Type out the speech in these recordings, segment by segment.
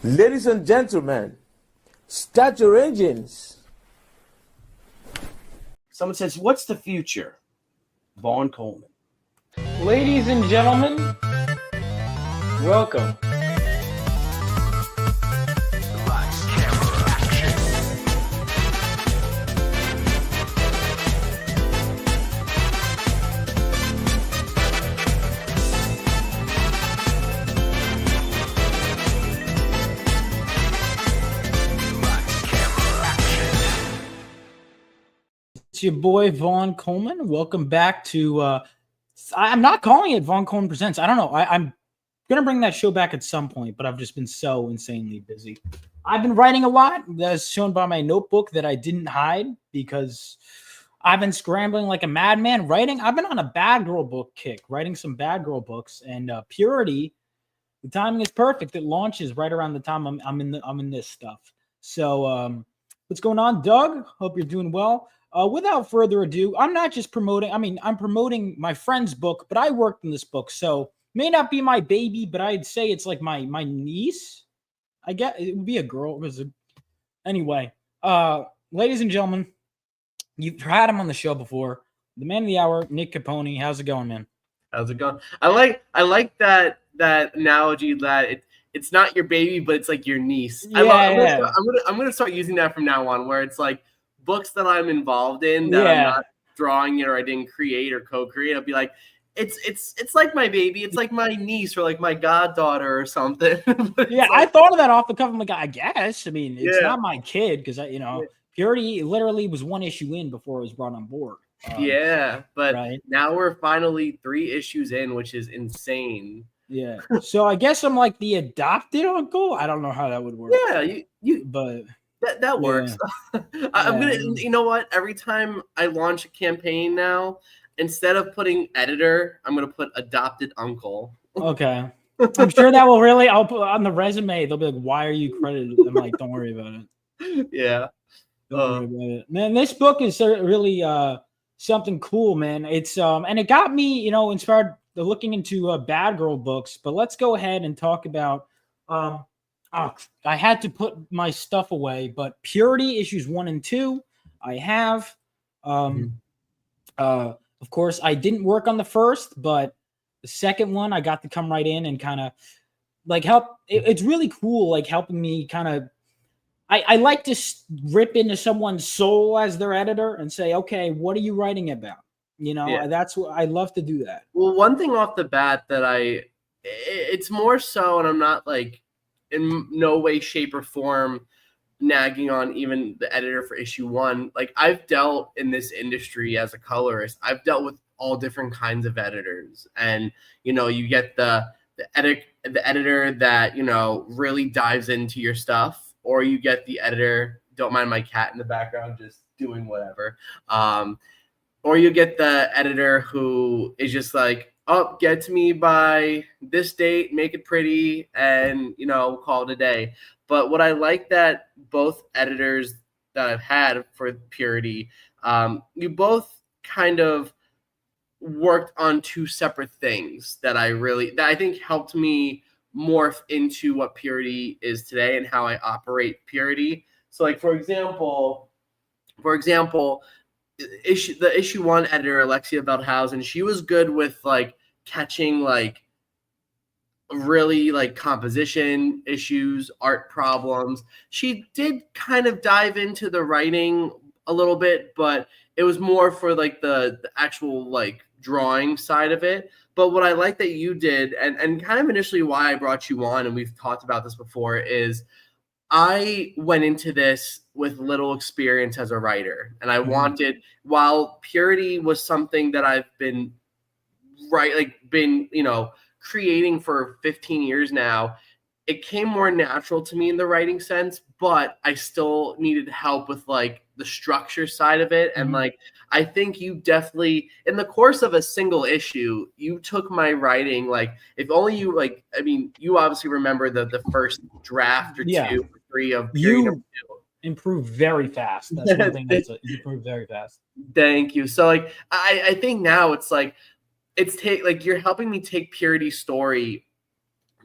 Ladies and gentlemen, start your engines. Someone says, what's the future? Vaughn Coleman. Ladies and gentlemen, welcome. It's your boy Vaughn Coleman. Welcome back to I'm not calling it Vaughn Coleman Presents. I don't know. I'm gonna bring that show back at some point, but I've just been so insanely busy. I've been writing a lot, as shown by my notebook that I didn't hide because I've been scrambling like a madman writing. I've been on a bad girl book kick, writing some bad girl books, and Purity. The timing is perfect. It launches right around the time I'm in this stuff. So what's going on, Doug? Hope you're doing well. Without further ado, I'm not just promoting. I'm promoting my friend's book, but I worked in this book, so may not be my baby, but I'd say it's like my niece. I get it would be a girl. Anyway, ladies and gentlemen, you've had him on the show before. The man of the hour, Nick Caponi. How's it going, man? How's it going? I like that analogy that it's not your baby, but it's like your niece. Yeah, I'm gonna start using that from now on, where it's like books that I'm involved in that I'm not drawing it or I didn't create or co-create. I'll be like, it's like my baby. It's like my niece or like my goddaughter or something. Yeah, I thought of that off the cuff. I'm like, I guess. I mean, it's not my kid because Purity literally was one issue in before it was brought on board. But right? Now we're finally 3 issues in, which is insane. Yeah. So I guess I'm like the adopted uncle. I don't know how that would work. Yeah, but that works. I'm gonna, you know what? Every time I launch a campaign now, instead of putting editor, I'm gonna put adopted uncle. Okay. I'm sure that will really. I'll put on the resume. They'll be like, "Why are you credited?" I'm like, "Don't worry about it." Yeah. Don't worry about it, man. This book is really something cool, man. It's and it got me, inspired looking into bad girl books. But let's go ahead and talk about I had to put my stuff away, but Purity issues 1 and 2 I have. Of course, I didn't work on the first, but the second one I got to come right in and kind of like help. It's really cool, like helping me kind of. I like to rip into someone's soul as their editor and say, okay, what are you writing about? That's what I love to do that. Well, one thing off the bat that it's more so, and I'm not like in no way, shape, or form nagging on even the editor for issue 1. Like, I've dealt in this industry as a colorist. I've dealt with all different kinds of editors, and you get the editor that really dives into your stuff. Or you get the editor, don't mind my cat in the background, just doing whatever. Or you get the editor who is just like, oh, get to me by this date, make it pretty, and, call it a day. But what I like that both editors that I've had for Purity, you both kind of worked on 2 separate things that I think helped me morph into what Purity is today and how I operate Purity. So, like, for example, issue 1 editor Alexia Veldhausen, she was good with like catching like really like composition issues, art problems. She did kind of dive into the writing a little bit, but it was more for like the actual like drawing side of it. But what I like that you did, and kind of initially why I brought you on, and we've talked about this before, is I went into this with little experience as a writer. And I wanted, while Purity was something that I've been creating for 15 years now, it came more natural to me in the writing sense, but I still needed help with like the structure side of it. And like, I think you definitely, in the course of a single issue, you took my writing, like, if only you like, I mean, you obviously remember the first draft or 2 or 3 of Purity number 2. Improved very fast. That's one thing you improved very fast. Thank you. So like, I think now it's like, you're helping me take Purity's story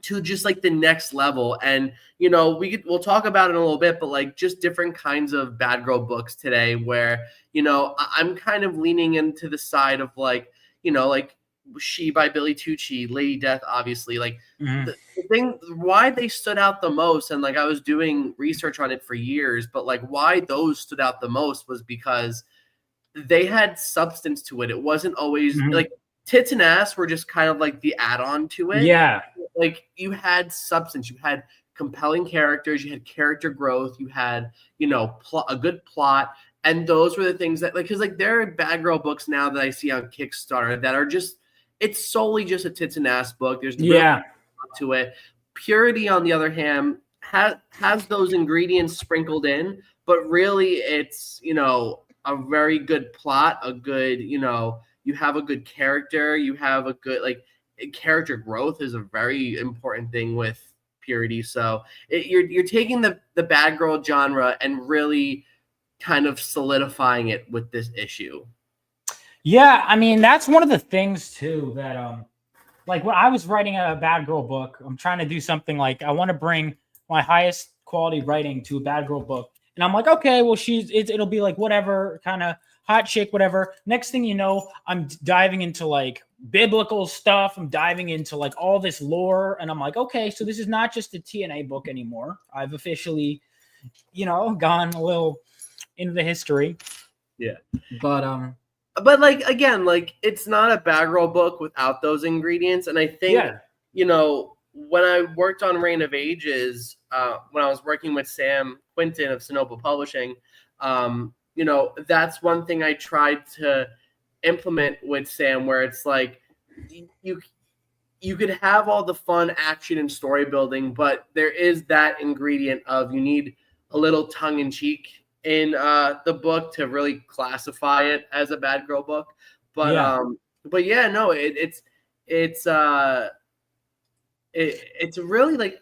to just like the next level. And we'll talk about it in a little bit, but like just different kinds of bad girl books today where I'm kind of leaning into the side of like like She by Billy Tucci, Lady Death, obviously, like the thing why they stood out the most, and like I was doing research on it for years, but like why those stood out the most was because they had substance to it. It wasn't always like tits and ass were just kind of like the add-on to it. Yeah. Like you had substance, you had compelling characters, you had character growth, you had, a good plot. And those were the things that like, cause like there are bad girl books now that I see on Kickstarter that are just, it's solely just a tits and ass book. There's really to it. Purity, on the other hand, has those ingredients sprinkled in, but really it's, a very good plot, a good, you have a good character, you have a good, like, character growth is a very important thing with Purity. So you're taking the bad girl genre and really kind of solidifying it with this issue. Yeah, I mean, that's one of the things too that like when I was writing a bad girl book, I'm trying to do something like I want to bring my highest quality writing to a bad girl book. And I'm like, okay, well, it'll be like whatever, kind of hot chick, whatever. Next thing you know, I'm diving into like biblical stuff. I'm diving into like all this lore. And I'm like, okay, so this is not just a TNA book anymore. I've officially, gone a little into the history. Yeah. But like, again, like it's not a bad girl book without those ingredients. And I think, when I worked on Reign of Ages, when I was working with Sam Quinton of Sinople Publishing, that's one thing I tried to implement with Sam, where it's like you could have all the fun action and story building, but there is that ingredient of you need a little tongue in cheek in the book to really classify it as a bad girl book. But it's really like,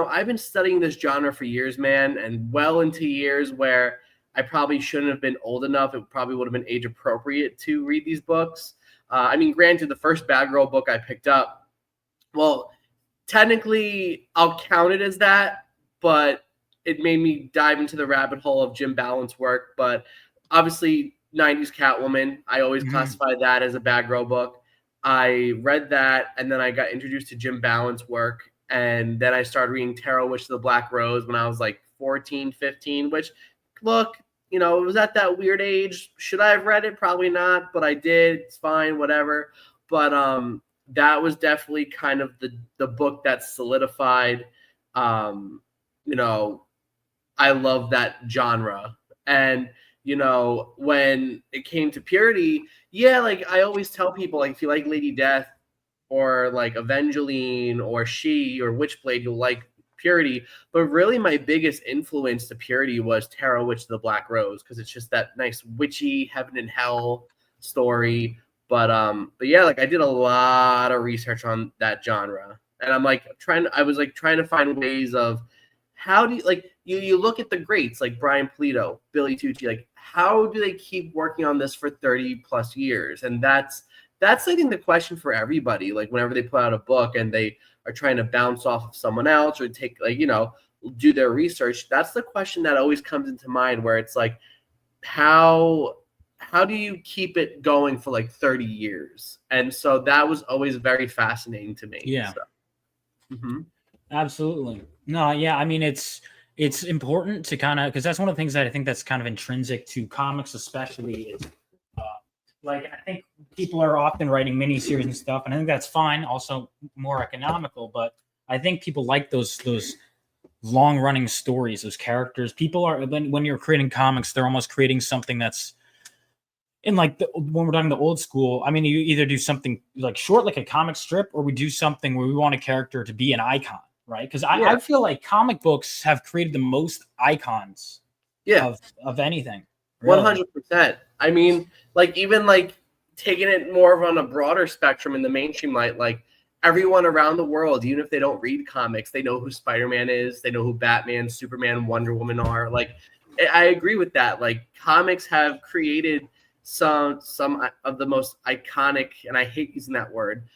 I've been studying this genre for years, man, and well into years where I probably shouldn't have been old enough. It probably would have been age appropriate to read these books. I mean, granted, the first bad girl book I picked up, well, technically I'll count it as that, but it made me dive into the rabbit hole of Jim Balance work. But obviously 90s Catwoman, I always classify that as a bad girl book. I read that, and then I got introduced to Jim Balance work, and then I started reading Tarot Witch of the Black Rose when I was like 14, 15, which, look, it was at that weird age. Should I have read it? Probably not, but I did. It's fine, whatever. But that was definitely kind of the book that solidified, I love that genre. And when it came to Purity, like I always tell people, like if you like Lady Death or like Evangeline or She or Witchblade, you'll like Purity. But really my biggest influence to Purity was Tarot Witch of the Black Rose, because it's just that nice witchy heaven and hell story. But yeah, like I did a lot of research on that genre, and I'm like trying to find ways of how do you, like, you look at the greats like Brian Pulido, Billy Tucci, like how do they keep working on this for 30 plus years? And that's I think the question for everybody, like whenever they put out a book and they are trying to bounce off of someone else or take do their research, that's the question that always comes into mind, where it's like how do you keep it going for like 30 years? And so that was always very fascinating to me. Yeah. So. Absolutely. No, yeah. I mean, it's important to kind of, because that's one of the things that I think that's kind of intrinsic to comics, especially is like, I think people are often writing miniseries and stuff, and I think that's fine, also more economical, but I think people like those long running stories, those characters. People are, when you're creating comics, they're almost creating something that's in like when we're talking the old school. I mean, you either do something like short, like a comic strip, or we do something where we want a character to be an icon, right? Because I feel like comic books have created the most icons of anything. Really. 100%. I mean, like even like taking it more of on a broader spectrum in the mainstream light, like everyone around the world, even if they don't read comics, they know who Spider-Man is, they know who Batman, Superman, Wonder Woman are. Like I agree with that. Like comics have created some of the most iconic, and I hate using that word,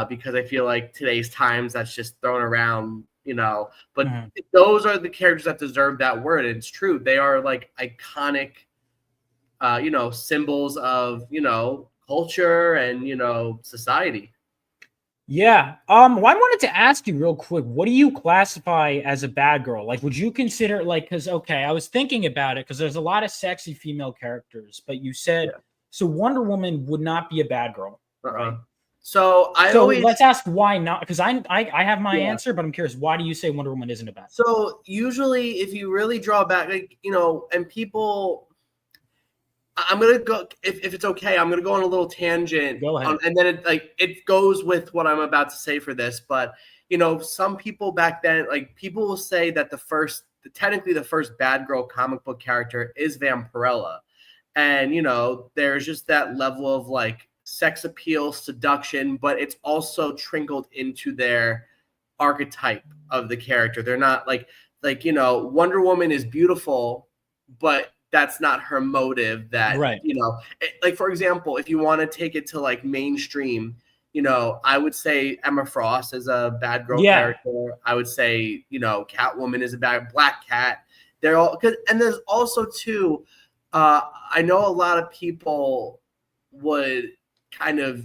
because I feel like today's times that's just thrown around, but Mhm. those are the characters that deserve that word. And it's true. They are like iconic, symbols of, culture and, society. Yeah. Well, I wanted to ask you real quick, what do you classify as a bad girl? Like, would you consider because okay, I was thinking about it because there's a lot of sexy female characters, but you said Yeah. so Wonder Woman would not be a bad girl, right? So So let's ask why not, because I have my Yeah. answer, but I'm curious, why do you say Wonder Woman isn't a bad girl? So usually if you really draw back, like, and people, I'm gonna go if it's okay. I'm gonna go on a little tangent, Go ahead. and then it goes with what I'm about to say for this. But some people back then, like people will say that technically the first bad girl comic book character is Vampirella, and there's just that level of like sex appeal, seduction, but it's also trickled into their archetype of the character. They're not like Wonder Woman is beautiful, but that's not her motive. That Right. like for example, if you want to take it to like mainstream, I would say Emma Frost is a bad girl character. I would say Catwoman is a Black Cat. They're all and there's also too. I know a lot of people would kind of.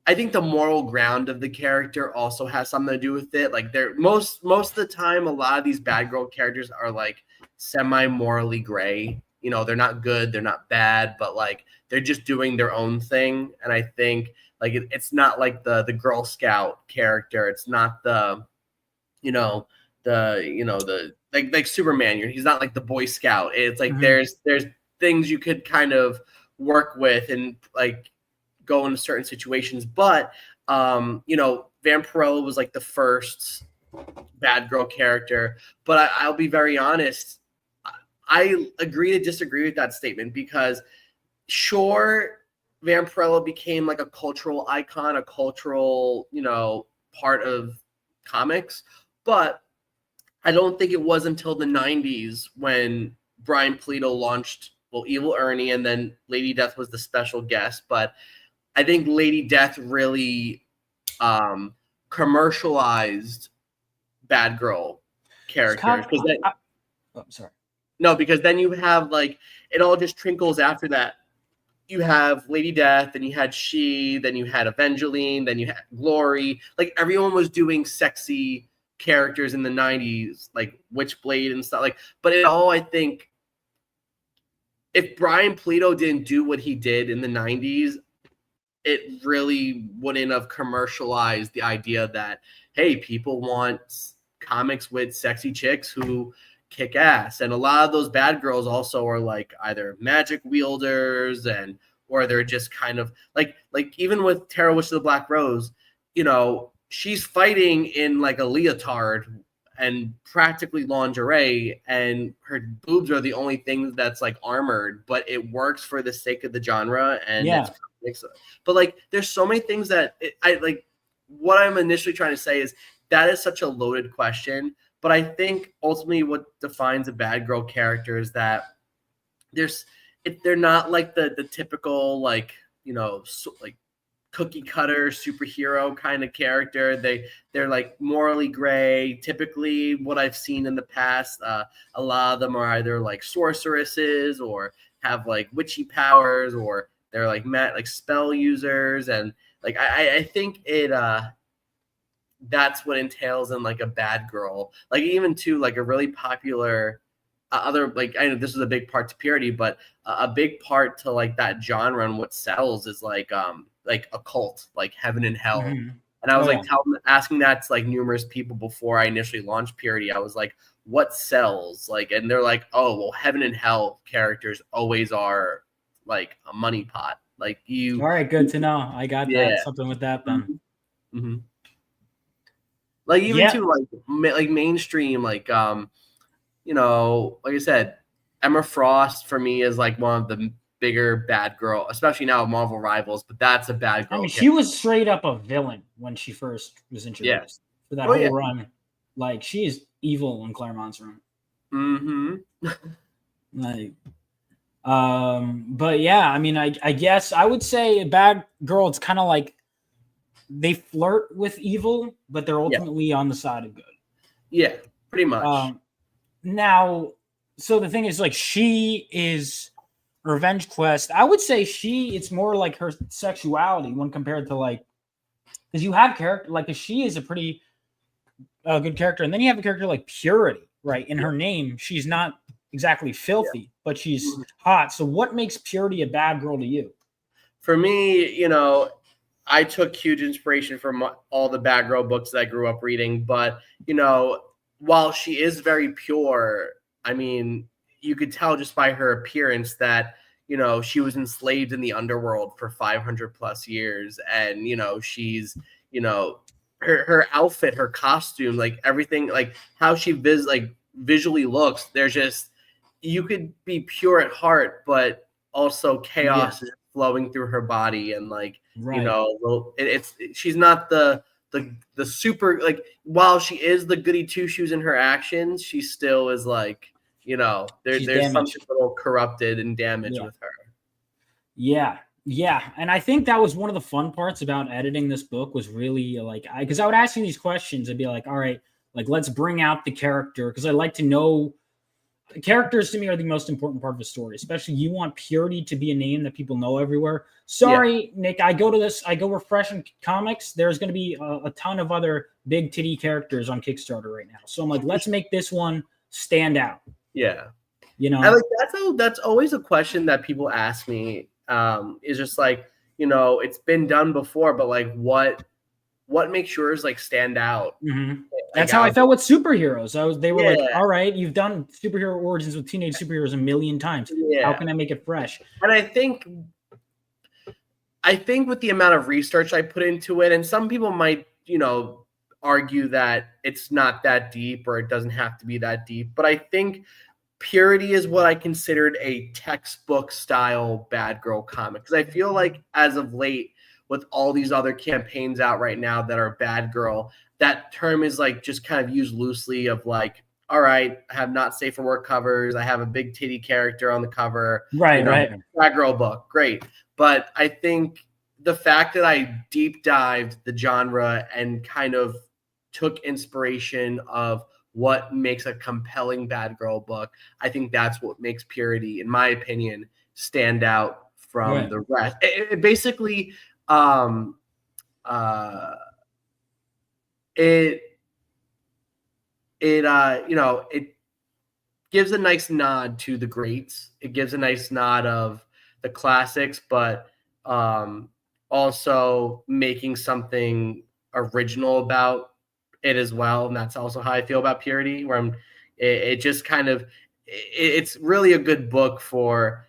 I think the moral ground of the character also has something to do with it. Like they're most of the time, a lot of these bad girl characters are like semi-morally gray. They're not good, they're not bad, but like they're just doing their own thing. And I think like it's not like the Girl Scout character. It's not the like Superman. He's not like the Boy Scout. It's like there's things you could kind of work with and like go into certain situations, but Vampirella was like the first bad girl character. But I'll be very honest, I agree to disagree with that statement because sure, Vampirella became like a cultural icon, a cultural part of comics, but I don't think it was until the 90s when Brian Pulido launched Evil Ernie, and then Lady Death was the special guest. But I think Lady Death really commercialized bad girl characters. Sorry. No, because then you have like it all just trickles after that. You have Lady Death, then you had She, then you had Evangeline, then you had Glory. Like everyone was doing sexy characters in the 90s, like Witchblade and stuff. Like, but it all, I think, if Brian Pulido didn't do what he did in the 90s, it really wouldn't have commercialized the idea that, hey, people want comics with sexy chicks who kick ass. And a lot of those bad girls also are like either magic wielders or they're just kind of like even with Tara Witch of the Black Rose, she's fighting in like a leotard and practically lingerie, and her boobs are the only thing that's like armored, but it works for the sake of the genre and it's but like there's so many things that I like. What I'm initially trying to say is that is such a loaded question, but I think ultimately what defines a bad girl character is that they're not like the typical like like cookie cutter superhero kind of character. They're like morally gray. Typically, what I've seen in the past, a lot of them are either like sorceresses or have like witchy powers, or they're like spell users, and like I think it that's what entails in like a bad girl. Like even to like a really popular other, like I know this is a big part to purity, but a big part to like that genre and what sells is like occult, like heaven and hell. And I was asking that to like numerous people before I initially launched Purity. I was like, what sells? Like, and they're like, oh, well, heaven and hell characters always are like a money pot. Like you. All right, good to know. I got that something with that then. Mm-hmm. Like even to like mainstream, like like I said, Emma Frost for me is like one of the bigger bad girl, especially now Marvel Rivals, but that's a bad girl. I mean, she was straight up a villain when she first was introduced for that whole run. Like she is evil in Claremont's room. Like, but yeah, I mean, I guess I would say a bad girl. It's kind of like they flirt with evil, but they're ultimately on the side of good. Yeah, pretty much. Now, so the thing is, like, she is Revenge Quest. I would say it's more like her sexuality when compared to like, because you have character like she is a pretty good character, and then you have a character like Purity, right? In her name, she's not exactly filthy, but she's hot. So, what makes Purity a bad girl to you? For me, you know, I took huge inspiration from all the bad girl books that I grew up reading, but you know, while she is very pure, I mean, you could tell just by her appearance that, you know, she was enslaved in the underworld for 500 plus years. And, you know, she's, you know, her outfit, her costume, like everything, like how she visually looks, there's just, you could be pure at heart, but also chaos is flowing through her body. And like, you know, she's not the super, like, while she is the goody two shoes in her actions, she still is like, you know, there's damaged. something a little corrupted and damaged with her. Yeah. And I think that was one of the fun parts about editing this book was really like, because I would ask you these questions. I'd be like, all right, like, let's bring out the character. Because I like to know characters to me are the most important part of the story, especially you want Purity to be a name that people know everywhere. Sorry, Nick, I go refreshing comics. There's going to be a ton of other big titty characters on Kickstarter right now. So I'm like, let's make this one stand out. Yeah. You know, and like that's always a question that people ask me, is just like, you know, it's been done before, but like what makes yours like stand out? Mm-hmm. That's how I felt with superheroes. They were like, all right, you've done superhero origins with teenage superheroes a million times. How can I make it fresh? And I think with the amount of research I put into it, and some people might, you know, argue that it's not that deep or it doesn't have to be that deep, but I think Purity is what I considered a textbook style bad girl comic, because I feel like as of late, with all these other campaigns out right now that are bad girl, that term is like just kind of used loosely of like, all right, I have not safe for work covers, I have a big titty character on the cover, right, you know, bad girl book, great. But I think the fact that I deep dived the genre and kind of took inspiration of what makes a compelling bad girl book, I think that's what makes Purity, in my opinion, stand out from the rest. It basically, you know, it gives a nice nod to the greats. It gives a nice nod of the classics, but also making something original about it as well. And that's also how I feel about Purity, where it just kind of, it's really a good book for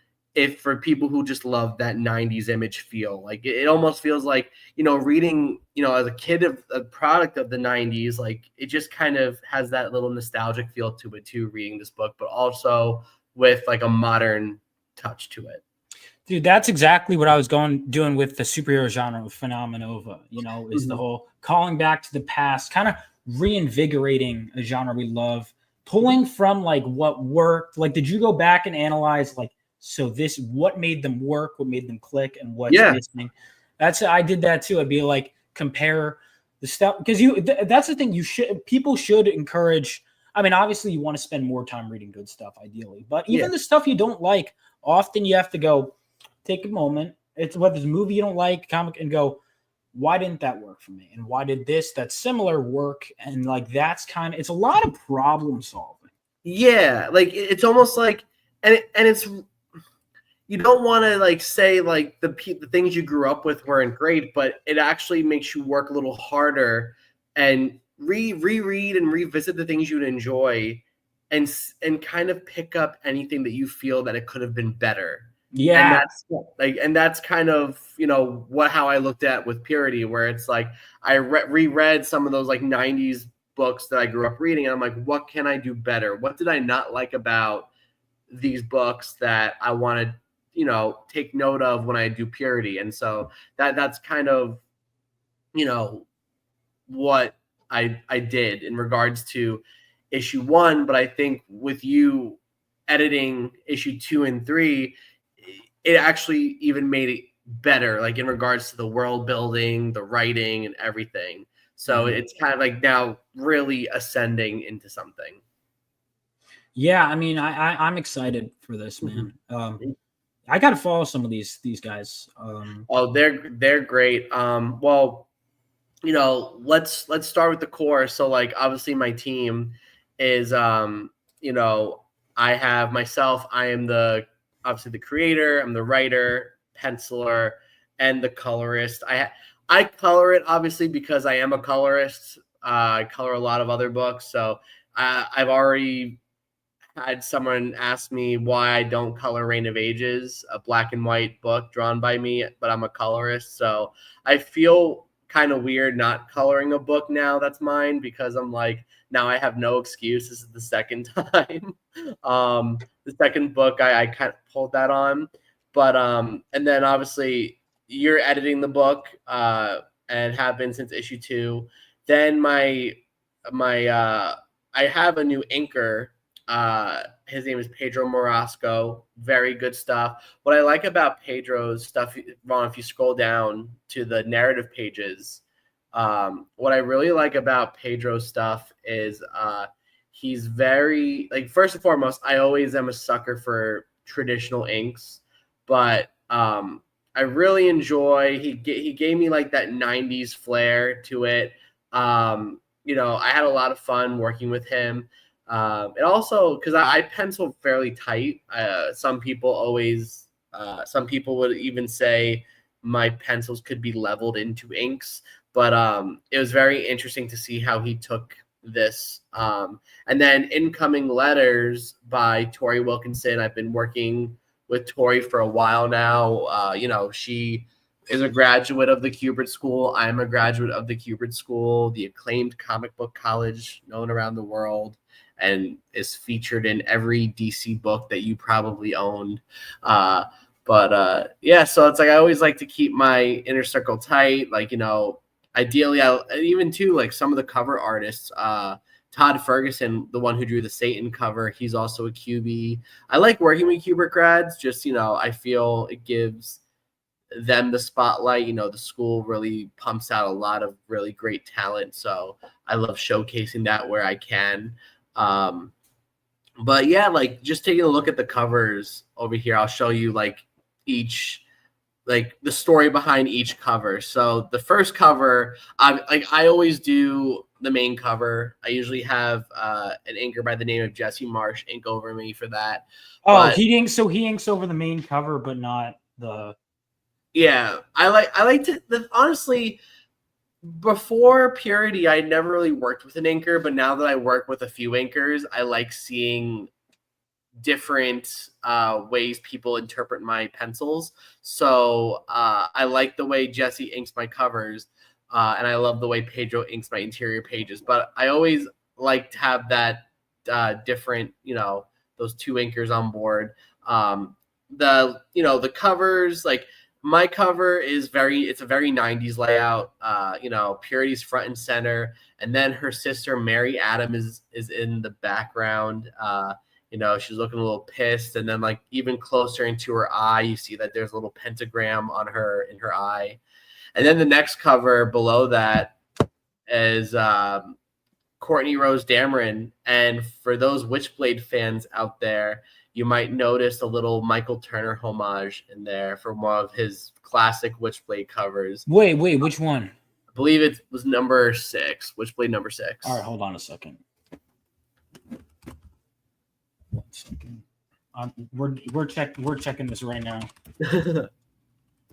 people who just love that 90s image feel. Like it almost feels like, you know, reading, you know, as a kid of a product of the 90s, like it just kind of has that little nostalgic feel to it too, reading this book, but also with like a modern touch to it. Dude, that's exactly what I was doing with the superhero genre with Phenomenova, you know, is the whole calling back to the past, kind of reinvigorating a genre we love, pulling from like what worked. Like, did you go back and analyze like, so this, what made them work, what made them click, and what's missing? I did that too. I'd be like, compare the stuff, because that's the thing people should encourage. I mean, obviously you want to spend more time reading good stuff, ideally, but even the stuff you don't like, often you have to go, take a moment. It's whether it's a movie you don't like, comic, and go, why didn't that work for me? And why did this that's similar work? And like that's kind of, it's a lot of problem solving. Yeah, like it's almost like, and it's, you don't want to like say like the things you grew up with weren't great, but it actually makes you work a little harder and reread and revisit the things you'd enjoy, and kind of pick up anything that you feel that it could have been better. Yeah. And that's kind of, you know, how I looked at with Purity, where it's like I reread some of those like 90s books that I grew up reading, and I'm like, what can I do better? What did I not like about these books that I want to, you know, take note of when I do Purity? And so that's kind of, you know, what I did in regards to issue 1. But I think with you editing issue 2 and 3, it actually even made it better, like in regards to the world building, the writing, and everything. So it's kind of like now really ascending into something. Yeah, I mean, I'm excited for this, man. I got to follow some of these guys. Oh, they're great. Well, you know, let's start with the core. So like obviously my team is you know, I have myself, I am obviously the creator, I'm the writer, penciler, and the colorist. I color it obviously because I am a colorist. I color a lot of other books, so I've already had someone ask me why I don't color Reign of Ages, a black and white book drawn by me, but I'm a colorist. So I feel kind of weird not coloring a book now that's mine, because I'm like, now I have no excuse. This is the second time. The second book I kind of pulled that on. But and then obviously you're editing the book and have been since issue 2. Then my I have a new inker. His name is Pedro Morasco. Very good stuff. What I like about Pedro's stuff, Ron, if you scroll down to the narrative pages, what I really like about Pedro's stuff is he's very, like, first and foremost, I always am a sucker for traditional inks, but I really enjoy, he gave me like that 90s flair to it. You know, I had a lot of fun working with him. It also, because I pencil fairly tight. Some people would even say my pencils could be leveled into inks, but it was very interesting to see how he took this. And then Incoming Letters by Tori Wilkinson. I've been working with Tori for a while now. You know, she is a graduate of the Kubert School. I'm a graduate of the Kubert School, the acclaimed comic book college known around the world, and is featured in every DC book that you probably owned. Yeah, so it's like I always like to keep my inner circle tight. Like, you know, ideally, even too, like some of the cover artists, Todd Ferguson, the one who drew the Satan cover, he's also a QB. I like working with Kubert grads. Just, you know, I feel it gives them the spotlight. You know, the school really pumps out a lot of really great talent, so I love showcasing that where I can. But yeah, like just taking a look at the covers over here, I'll show you like each, like the story behind each cover. So the first cover, I always do the main cover. I usually have an inker by the name of Jesse Marsh ink over me for that. Oh, but, he inks over the main cover, but not the. Yeah, I like to honestly. Before Purity, I never really worked with an inker, but now that I work with a few inkers, I like seeing different ways people interpret my pencils. So I like the way Jesse inks my covers, and I love the way Pedro inks my interior pages. But I always like to have that different, you know, those two inkers on board. The covers, like, my cover is it's a very 90s layout. You know, Purity's front and center, and then her sister Mary Adam is in the background. You know, she's looking a little pissed, and then like even closer into her eye, you see that there's a little pentagram on her in her eye. And then the next cover below that is Courtney Rose Dameron. And for those Witchblade fans out there, you might notice a little Michael Turner homage in there from one of his classic Witchblade covers. Wait, which one? I believe it was number 6, Witchblade number 6. All right, hold on a second. 1 second. We're checking this right now.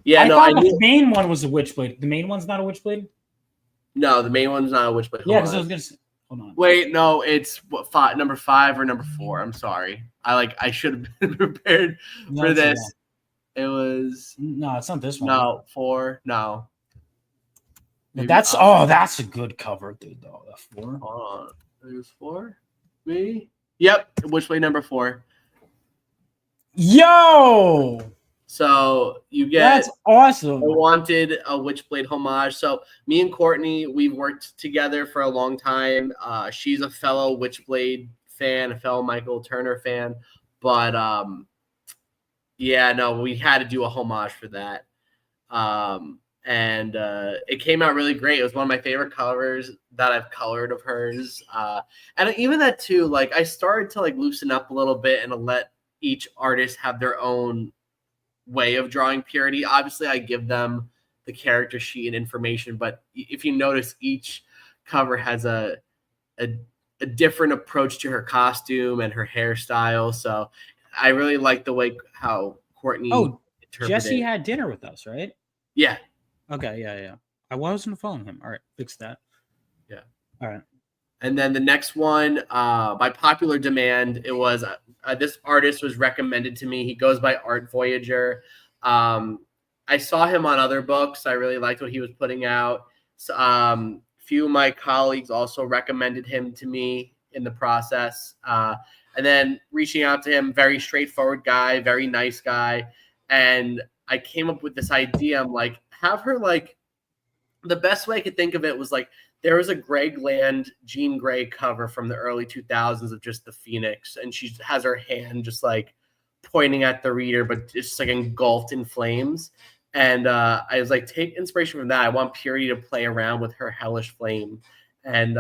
Yeah, I thought the main one was a Witchblade. The main one's not a Witchblade? No, the main one's not a Witchblade. Yeah, because I was gonna say, hold on. Wait, no, it's number 5 or number 4. I'm sorry. I should have been prepared for this. It was no, it's not this one. No, 4. No. Maybe, that's a good cover, dude. Though that 4. Hold on, there's 4. Maybe. Yep, Witchblade number 4. Yo. So you get, that's awesome. I wanted a Witchblade homage. So me and Courtney, we've worked together for a long time. She's a fellow Witchblade fan, a fellow Michael Turner fan. But yeah, no, we had to do a homage for that. And it came out really great. It was one of my favorite covers that I've colored of hers. And even that too, like I started to like loosen up a little bit and to let each artist have their own way of drawing Purity. Obviously, I give them the character sheet and information, but if you notice, each cover has a different approach to her costume and her hairstyle. So I really like the way how Courtney interpreted Jesse it. had dinner with us, right? Yeah. Okay, yeah. I wasn't following him. All right, fix that. Yeah. All right. And then the next one, by popular demand, it was this artist was recommended to me. He goes by Art Voyager. I saw him on other books. I really liked what he was putting out. So, few of my colleagues also recommended him to me in the process. And then reaching out to him, very straightforward guy, very nice guy. And I came up with this idea. I'm like, have her like, the best way I could think of it was like, there was a Greg Land, Jean Grey cover from the early 2000s of just the Phoenix. And she has her hand just like pointing at the reader, but just like engulfed in flames. And I was like, take inspiration from that. I want Purity to play around with her hellish flame. And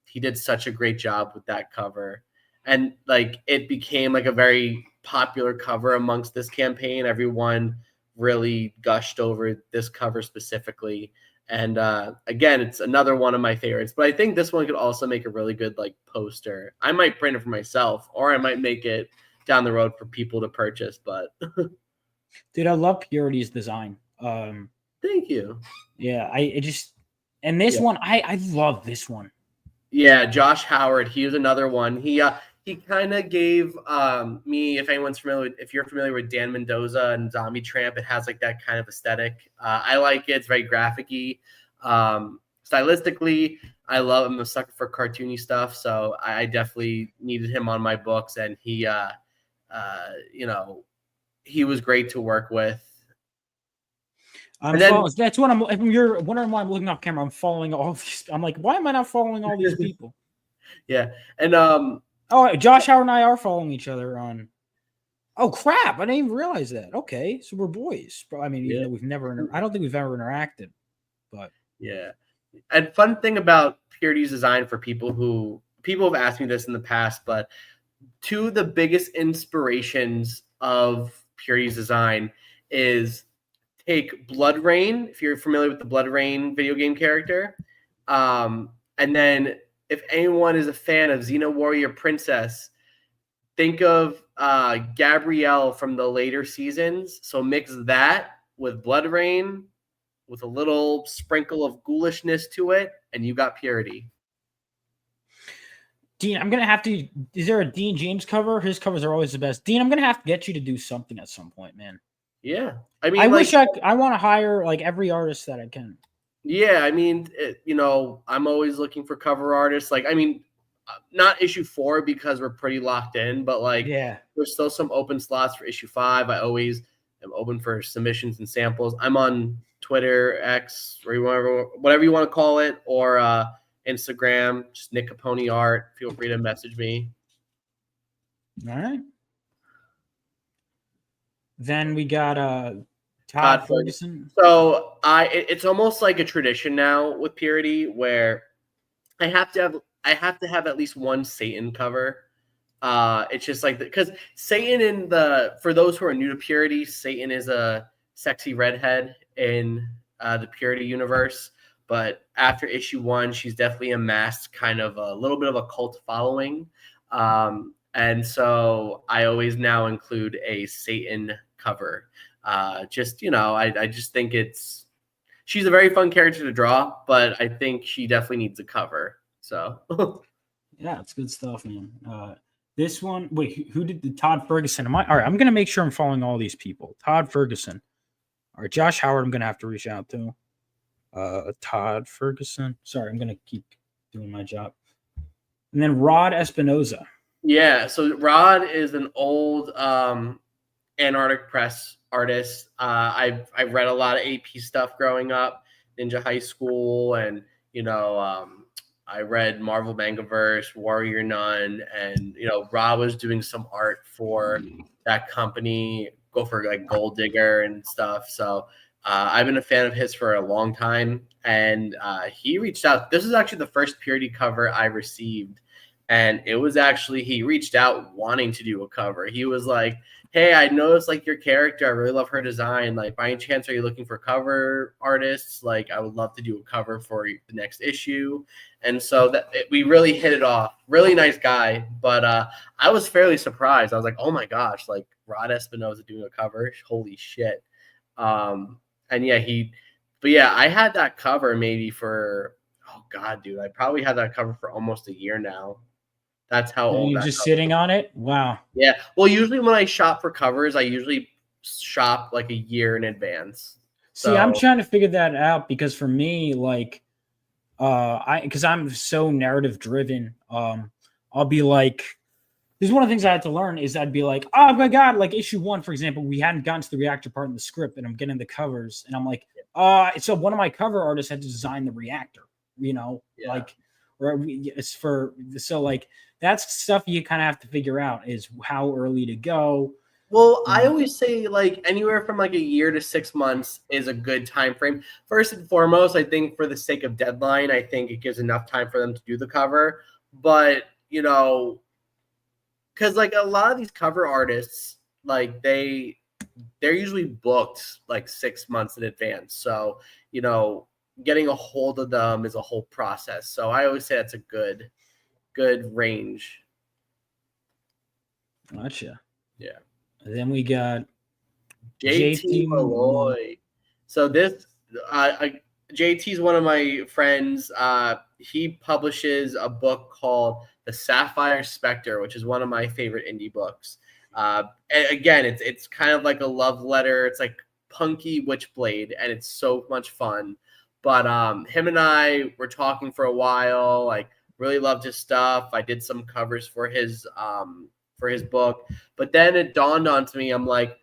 he did such a great job with that cover. And like it became like a very popular cover amongst this campaign. Everyone really gushed over this cover specifically. And again, it's another one of my favorites. But I think this one could also make a really good like poster. I might print it for myself, or I might make it down the road for people to purchase. But dude, I love Purity's design. Thank you. Yeah, and this one, I love this one. Yeah, Josh Howard, he was another one. He kind of gave me, if anyone's familiar with, if you're familiar with Dan Mendoza and Zombie Tramp, it has like that kind of aesthetic. I like it. It's very graphic-y. Stylistically, I'm a sucker for cartoony stuff, so I definitely needed him on my books, and he he was great to work with. That's what if you're wondering why I'm looking off camera, I'm following all these. I'm like, why am I not following all these people? Yeah. And Josh Howard and I are following each other on. Oh crap! I didn't even realize that. Okay, so we're boys. I mean, even though we've never, I don't think we've ever interacted. But yeah. And fun thing about Purity's design for people have asked me this in the past, but two of the biggest inspirations of Purity's design is take Blood Rain, if you're familiar with the Blood Rain video game character. And then if anyone is a fan of Xena Warrior Princess, think of Gabrielle from the later seasons. So mix that with Blood Rain with a little sprinkle of ghoulishness to it, and you got Purity. Dean, I'm gonna have to. Is there a Dean James cover? His covers are always the best. Dean, I'm gonna have to get you to do something at some point, man. Yeah, I mean, I wish I want to hire like every artist that I can. Yeah, I mean, I'm always looking for cover artists. Like, I mean, not issue 4 because we're pretty locked in, but like, there's still some open slots for issue 5. I always am open for submissions and samples. I'm on Twitter, X, or whatever you want to call it, or Instagram, just Nick Caponi Art. Feel free to message me. All right. Then we got Todd Ferguson. So it's almost like a tradition now with Purity where I have to have at least one Satan cover. It's just like because Satan for those who are new to Purity, Satan is a sexy redhead in the Purity universe. But after issue 1, she's definitely amassed kind of a little bit of a cult following. And so I always now include a Satan cover. I just think she's a very fun character to draw, but I think she definitely needs a cover. So yeah, it's good stuff, man. This one, wait, who did the Todd Ferguson? All right, I'm gonna make sure I'm following all these people. Todd Ferguson. All right, Josh Howard, I'm gonna have to reach out to. Todd Ferguson. Sorry, I'm gonna keep doing my job. And then Rod Espinoza. Yeah, so Rod is an old Antarctic Press artist. I've read a lot of AP stuff growing up, Ninja High School, and I read Marvel Mangaverse, Warrior Nun, and Rob was doing some art for that company, go for like Gold Digger and stuff. So I've been a fan of his for a long time, and he reached out. This is actually the first Purity cover I received, and it was actually he reached out wanting to do a cover. He was like, "Hey, I noticed like your character. I really love her design. Like, by any chance, are you looking for cover artists? Like, I would love to do a cover for the next issue." And so we really hit it off. Really nice guy, but I was fairly surprised. I was like, "Oh my gosh, like Rod Espinosa doing a cover? Holy shit!" And yeah, I had that cover maybe for, oh God, dude, I probably had that cover for almost a year now. That's how And old you're that just cover sitting is. on it. Wow. Yeah. Well, usually when I shop for covers, I usually shop like a year in advance. See, I'm So trying to figure that out because for me, like, because I'm so narrative driven, I'll be like, this is one of the things I had to learn is I'd be like, oh my God, like issue 1, for example, we hadn't gotten to the reactor part in the script and I'm getting the covers and I'm like, so one of my cover artists had to design the reactor, like, it's for, so like, that's stuff you kind of have to figure out is how early to go. well, I always say like anywhere from like a year to 6 months is a good time frame. First and foremost, I think for the sake of deadline, I think it gives enough time for them to do the cover. But because like a lot of these cover artists, like they're usually booked like 6 months in advance. So getting a hold of them is a whole process. So I always say that's a good range. Gotcha. Yeah. And then we got JT Malloy. So this JT is one of my friends. He publishes a book called The Sapphire Spectre, which is one of my favorite indie books. And again, it's kind of like a love letter. It's like punky Witchblade, and it's so much fun. But him and I were talking for a while. Like, really loved his stuff. I did some covers for his book, but then it dawned on me. I'm like,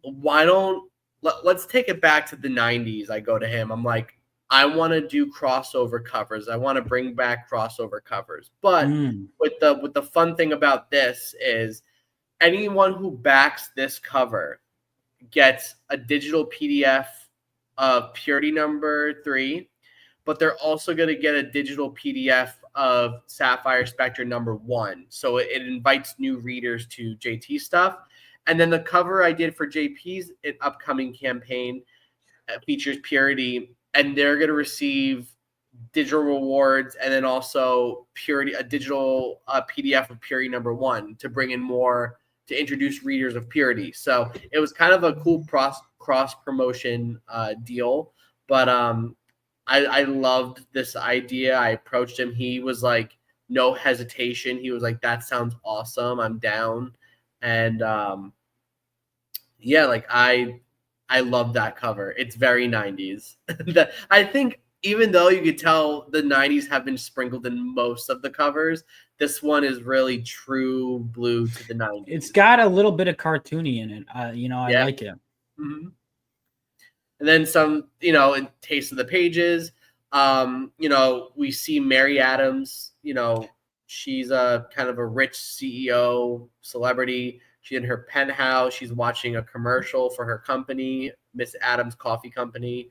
why don't let's take it back to the 90s. I go to him. I'm like, I want to do crossover covers. I want to bring back crossover covers. But with the fun thing about this is anyone who backs this cover gets a digital PDF of Purity number 3, but they're also going to get a digital PDF of Sapphire Spectre number 1. So it invites new readers to JT stuff. And then the cover I did for JP's upcoming campaign features Purity, and they're going to receive digital rewards and then also Purity, a digital PDF of Purity number 1 to bring in more, to introduce readers of Purity. So it was kind of a cool cross promotion deal. But I loved this idea. I approached him. He was like, no hesitation. He was like, that sounds awesome. I'm down. And yeah, like I love that cover. It's very 90s. I think even though you could tell the 90s have been sprinkled in most of the covers, this one is really true blue to the 90s. It's got a little bit of cartoony in it. I like it. Mm-hmm. And then some, in Taste of the Pages, we see Mary Adams, she's a kind of a rich CEO celebrity. She's in her penthouse. She's watching a commercial for her company, Miss Adams Coffee Company.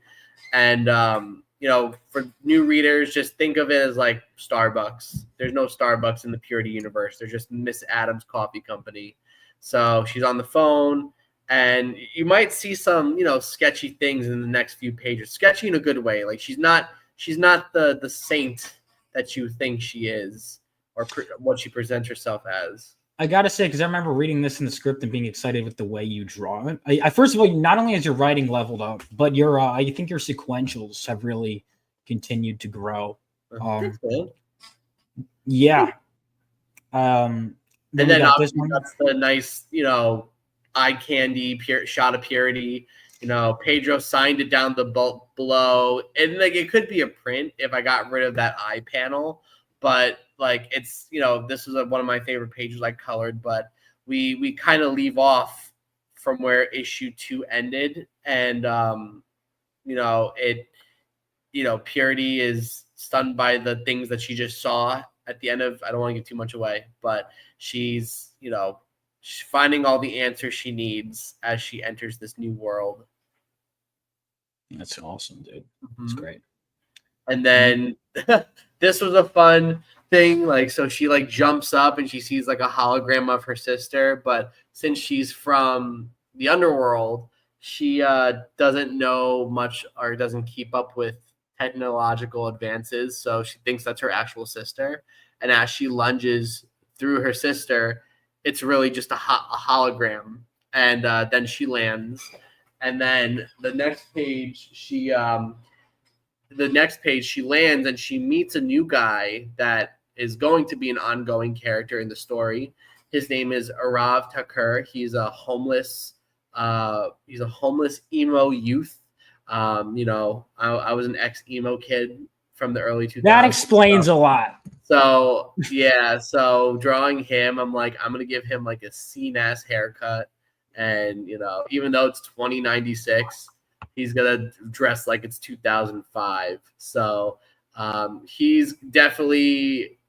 And, for new readers, just think of it as like Starbucks. There's no Starbucks in the Purity universe. There's just Miss Adams Coffee Company. So she's on the phone, and you might see some, sketchy things in the next few pages. Sketchy in a good way. Like she's not the saint that you think she is, or what she presents herself as. I gotta say, because I remember reading this in the script and being excited with the way you draw it. I first of all, not only has your writing leveled up, but I think your sequentials have really continued to grow. Thanks, man. Yeah. And then obviously that's the nice, eye candy shot of Purity. Pedro signed it down below, and like it could be a print if I got rid of that eye panel, but like it's this was one of my favorite pages I colored, but we kind of leave off from where issue 2 ended, and Purity is stunned by the things that she just saw at the end of, I don't want to give too much away, but she's finding all the answers she needs as she enters this new world. That's awesome, dude. That's great. And then this was a fun thing. Like, so she like jumps up and she sees like a hologram of her sister. But since she's from the underworld, she doesn't know much or doesn't keep up with technological advances. So she thinks that's her actual sister. And as she lunges through her sister, it's really just a hologram. And then she lands. And then the next page, she lands and she meets a new guy that is going to be an ongoing character in the story. His name is Arav Takur. He's a homeless emo youth. I was an ex-emo kid from the early 2000s. That explains a lot. So yeah, so drawing him, I'm like, I'm gonna give him like a scene-ass haircut, and even though it's 2096, he's gonna dress like it's 2005. So he's definitely.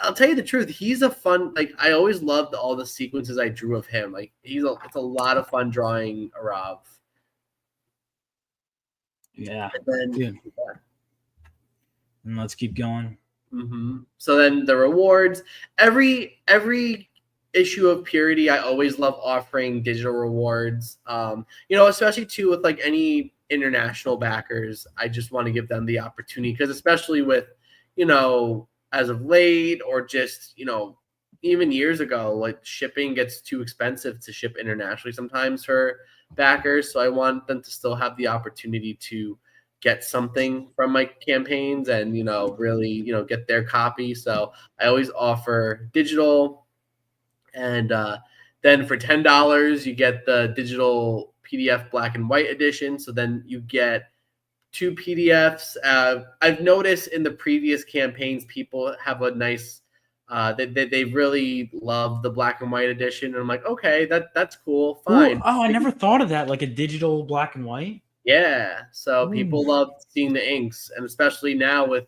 I'll tell you the truth. He's a fun. Like, I always loved all the sequences I drew of him. Like, it's a lot of fun drawing Arav. Yeah. And then, And let's keep going. Mm-hmm. So then the rewards. Every issue of Purity, I always love offering digital rewards. Especially too with like any international backers, I just want to give them the opportunity, because especially with, as of late, or just, even years ago, like shipping gets too expensive to ship internationally sometimes for backers. So I want them to still have the opportunity to get something from my campaigns and, really, get their copy. So I always offer digital. And then for $10, you get the digital PDF black and white edition. So then you get 2 PDFs. I've noticed in the previous campaigns, people have a nice, they really love the black and white edition. And I'm like, okay, that's cool, fine. Ooh, I never thought of that, like a digital black and white. Yeah, so people love seeing the inks, and especially now with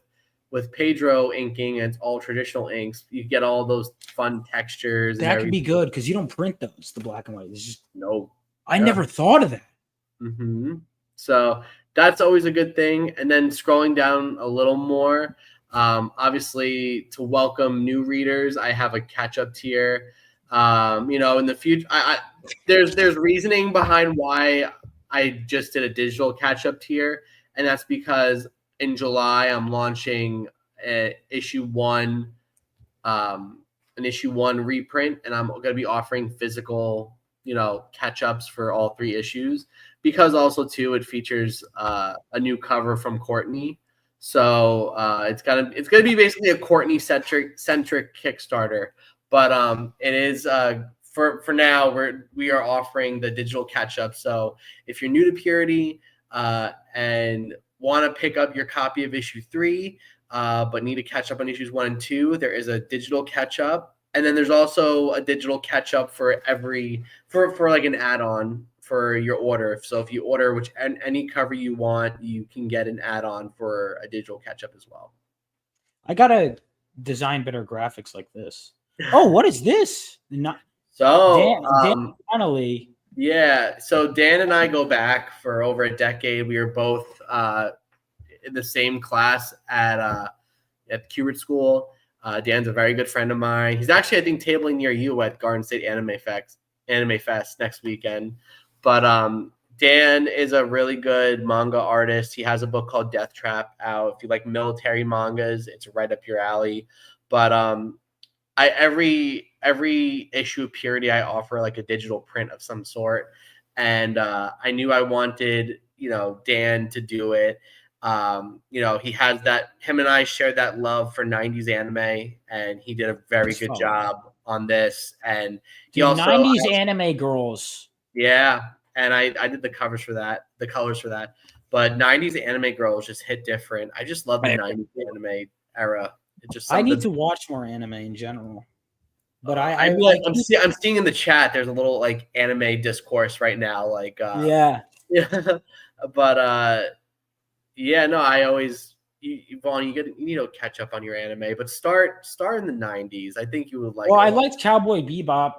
Pedro inking, and it's all traditional inks, you get all those fun textures. That could be good because you don't print those, the black and white. It's just I never thought of that. Mm-hmm. So that's always a good thing. And then scrolling down a little more, obviously to welcome new readers, I have a catch-up tier. In the future, there's reasoning behind why I just did a digital catch-up tier, and that's because in July I'm launching an issue 1 reprint, and I'm going to be offering physical, catch-ups for all 3 issues, because also too it features a new cover from Courtney. So it's gonna be basically a Courtney centric Kickstarter, but it is for now we are offering the digital catch-up. So if you're new to Purity and want to pick up your copy of issue 3, but need to catch up on issues 1 and 2, there is a digital catch-up. And then there's also a digital catch-up for like an add-on for your order. So if you order any cover you want, you can get an add-on for a digital catch-up as well. I gotta design better graphics like this. Oh, what is this? Dan Connolly. Yeah, so Dan and I go back for over a decade. We were both in the same class at Kubert School. Dan's a very good friend of mine. He's actually, I think, tabling near you at Garden State Anime Fest next weekend. But Dan is a really good manga artist. He has a book called Death Trap out. If you like military mangas, it's right up your alley. But every issue of Purity, I offer like a digital print of some sort. And I knew I wanted, Dan to do it. He has that, him and I shared that love for 90s anime, and he did a very good job on this. And he also 90s anime girls. Yeah. And I did the colors for that. But 90s anime girls just hit different. I just love the 90s anime era. It just I need to watch more anime in general. But I'm seeing in the chat there's a little like anime discourse right now. Like yeah. But I always Vaughn, you need to catch up on your anime, but start in the 90s. I think you would like. Well, I liked Cowboy Bebop.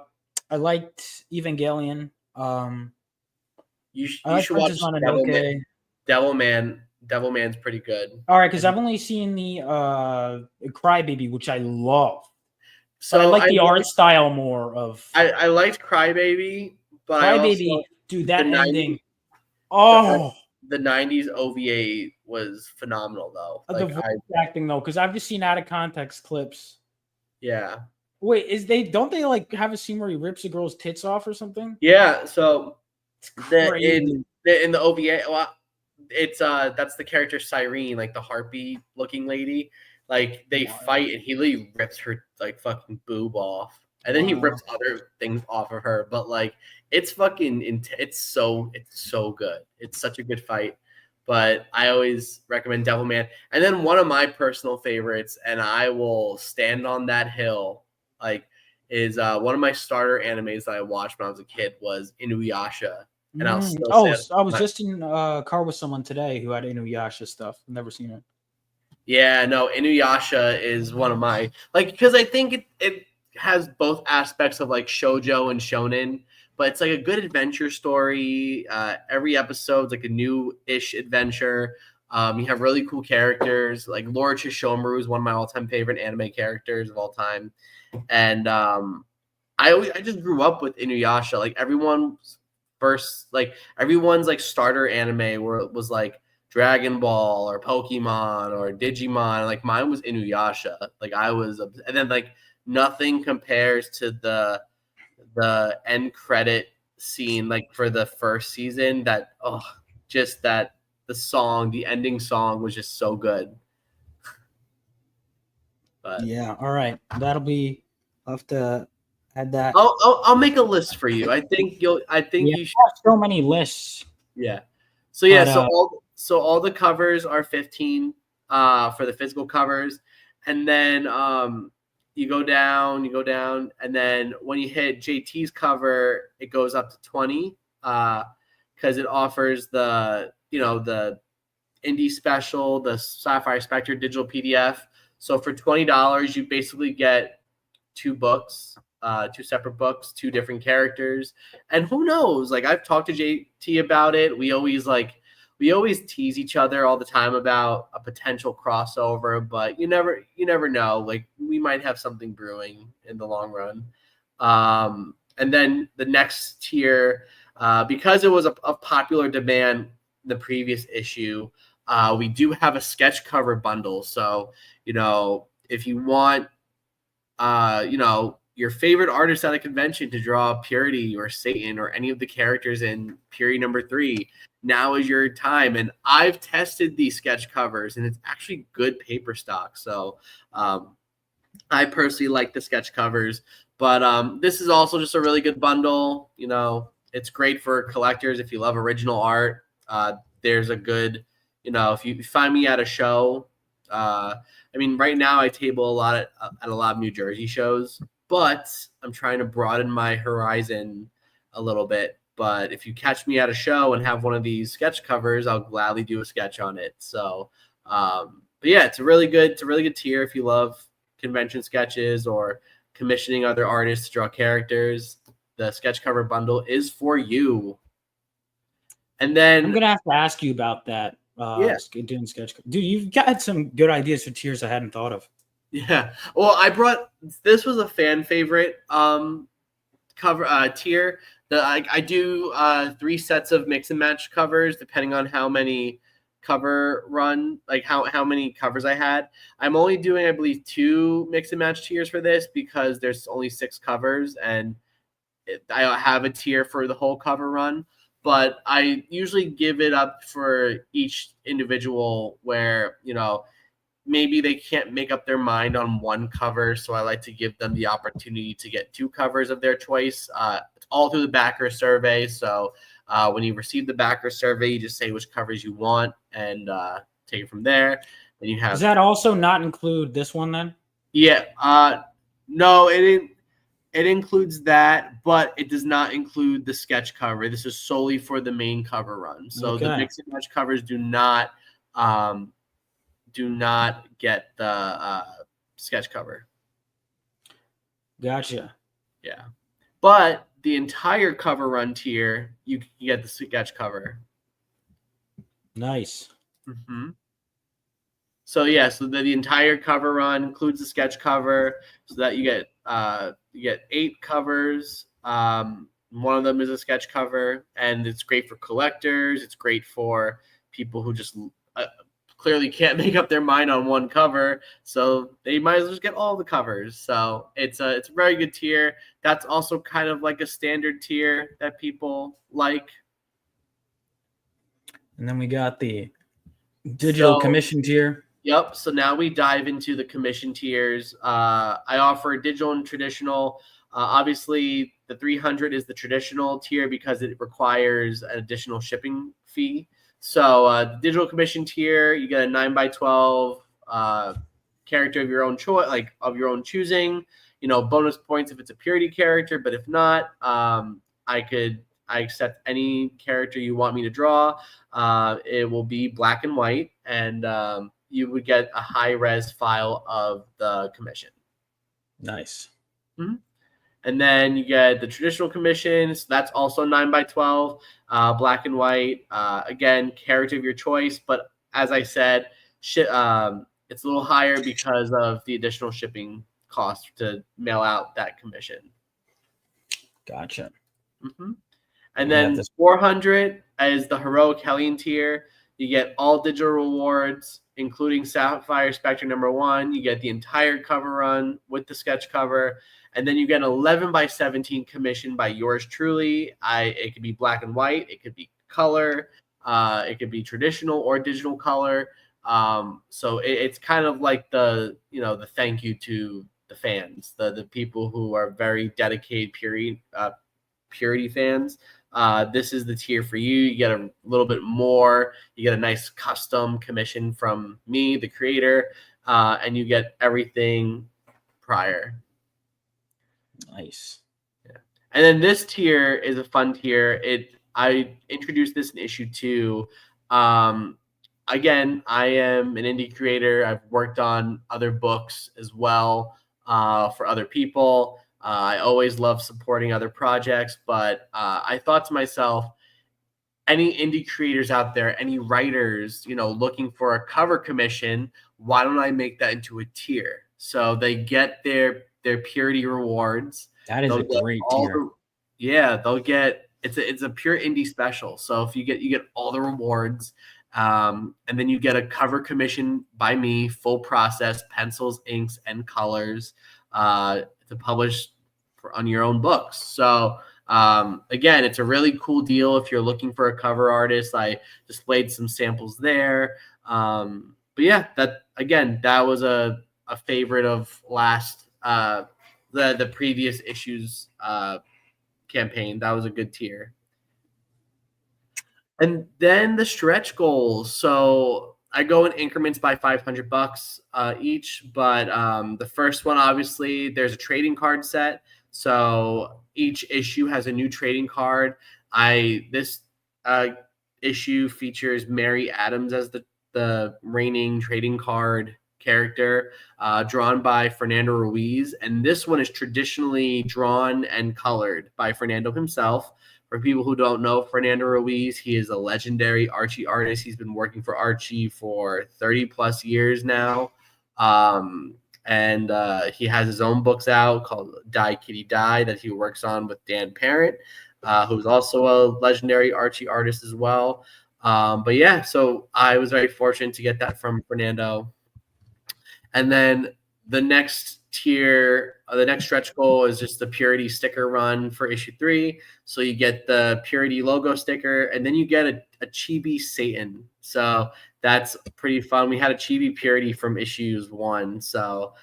I liked Evangelion. You should watch Devilman's pretty good. All right, because I've only seen the Crybaby, which I love. So But I like the art style more of I liked Crybaby, but I also Crybaby. Dude, the that 90s, ending. Oh, the 90s OVA was phenomenal though. the Like voice acting though, because I've just seen out of context clips. yeah. Wait, don't they like have a scene where he rips a girl's tits off or something? Yeah, so It's crazy. in the OVA, well, it's that's the character Cyrene, like the harpy looking lady. Like they fight and he literally rips her like fucking boob off. And then he rips other things off of her, but like it's fucking it's so good. It's such a good fight. But I always recommend Devilman. And then one of my personal favorites, and I will stand on that hill, like is one of my starter animes that I watched when I was a kid was Inuyasha. And I'll still say I was just in a car with someone today who had Inuyasha stuff. I've never seen it. Yeah, no, Inuyasha is one of my because I think it has both aspects of like shoujo and shonen, but it's like a good adventure story. Every episode's like a new-ish adventure. You have really cool characters. Like Lord Shishomaru is one of my all-time favorite anime characters of all time, and I just grew up with Inuyasha. Like everyone's like starter anime where it was like Dragon Ball or Pokemon or Digimon. Like mine was Inuyasha. Like and then like nothing compares to the end credit scene like for the first season. The ending song was just so good. But yeah, all right, I'll have to add that. I'll make a list for you. I think you should. Have so many lists. Yeah. So yeah, But, so all the covers are 15 for the physical covers, and then you go down, and then when you hit JT's cover, it goes up to 20 because it offers the the indie special, the Sapphire Spectre digital PDF. So for $20, you basically get two separate books, two different characters. And who knows? Like I've talked to JT about it. We always tease each other all the time about a potential crossover, but you never know. Like we might have something brewing in the long run. And then the next tier, because it was a popular demand the previous issue, we do have a sketch cover bundle. So, if you want your favorite artist at a convention to draw Purity or Satan or any of the characters in Purity number 3, now is your time. And I've tested these sketch covers and it's actually good paper stock. So I personally like the sketch covers, but this is also just a really good bundle. It's great for collectors. If you love original art, there's a good, if you find me at a show, right now I table a lot at a lot of New Jersey shows, but I'm trying to broaden my horizon a little bit. But if you catch me at a show and have one of these sketch covers, I'll gladly do a sketch on it. So, but yeah, it's a really good tier if you love convention sketches or commissioning other artists to draw characters. The sketch cover bundle is for you. And then I'm gonna have to ask you about that. Doing sketch, dude, you've got some good ideas for tiers I hadn't thought of. Yeah, well, this was a fan favorite cover tier. I do 3 sets of mix and match covers depending on how many cover run, like how many covers I had. I'm only doing, I believe, 2 mix and match tiers for this because there's only 6 covers and I have a tier for the whole cover run. But I usually give it up for each individual where, maybe they can't make up their mind on one cover. So I like to give them the opportunity to get 2 covers of their choice. It's all through the backer survey. So when you receive the backer survey, you just say which covers you want and take it from there. And you have. Does that also not include this one then? Yeah. No, it includes that, but it does not include the sketch cover. This is solely for the main cover run. So the mix and match covers do not get the sketch cover. Gotcha. Yeah. But the entire cover run tier, you get the sketch cover. Nice. Mm-hmm. So yeah, so the entire cover run includes the sketch cover, so that you get 8 covers. One of them is a sketch cover, and it's great for collectors. It's great for people who just clearly can't make up their mind on one cover, so they might as well just get all the covers. So it's a very good tier. That's also kind of like a standard tier that people like. And then we got the digital commission tier. Yep. So now we dive into the commission tiers. I offer digital and traditional. Obviously, the 300 is the traditional tier because it requires an additional shipping fee. So the digital commission tier, you get a 9x12 character of your own choice, like of your own choosing. Bonus points if it's a purity character, but if not, I accept any character you want me to draw. It will be black and white, and you would get a high-res file of the commission. Nice. Mm-hmm. And then you get the traditional commission. So that's also 9x12, black and white. Again, character of your choice. But as I said, it's a little higher because of the additional shipping cost to mail out that commission. Gotcha. Mm-hmm. And then 400 is the heroic Hellion tier. You get all digital rewards, including Sapphire Spectre #1. You get the entire cover run with the sketch cover. And then you get an 11x17 commission by yours truly. It could be black and white. It could be color. It could be traditional or digital color. So it's kind of like the thank you to the fans, the people who are very dedicated purity fans. This is the tier for you. You get a little bit more. You get a nice custom commission from me, the creator, and you get everything prior. Nice. Yeah. And then this tier is a fun tier. I introduced this in issue 2. Again, I am an indie creator. I've worked on other books as well for other people. I always love supporting other projects, but I thought to myself, any indie creators out there, any writers, looking for a cover commission, why don't I make that into a tier? So they get their purity rewards. That is a great tier. They'll get it's a pure indie special. So if you get all the rewards, and then you get a cover commission by me, full process, pencils, inks, and colors. To publish on your own books. So again, it's a really cool deal if you're looking for a cover artist. I displayed some samples there. But yeah, that was a favorite of last the previous issues campaign. That was a good tier. And then the stretch goals. So I go in increments by $500 each, but the first one, obviously, there's a trading card set. So each issue has a new trading card. This issue features Mary Adams as the reigning trading card character, drawn by Fernando Ruiz, and this one is traditionally drawn and colored by Fernando himself. For people who don't know Fernando Ruiz, he is a legendary Archie artist. He's been working for Archie for 30 plus years now. And he has his own books out called Die Kitty Die that he works on with Dan Parent, who's also a legendary Archie artist as well. But yeah, so I was very fortunate to get that from Fernando. And then the next tier, the next stretch goal is just the Purity sticker run for issue 3. So you get the Purity logo sticker, and then you get a Chibi Satan. So that's pretty fun. We had a Chibi Purity from issues 1. So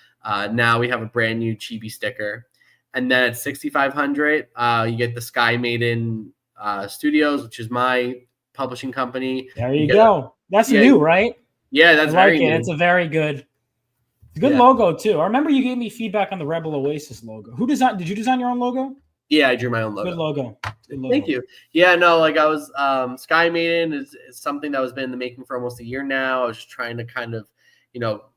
now we have a brand new Chibi sticker. And then at 6,500, you get the Sky Maiden Studios, which is my publishing company. There you go. That's new, right? Yeah, that's very new. It's a very good. It's a good logo too. I remember you gave me feedback on the Rebel Oasis logo. Did you design your own logo? Yeah, I drew my own logo. Good logo. Thank you. Yeah, no, like I was Sky Maiden is something that was been in the making for almost a year now. I was just trying to kind of,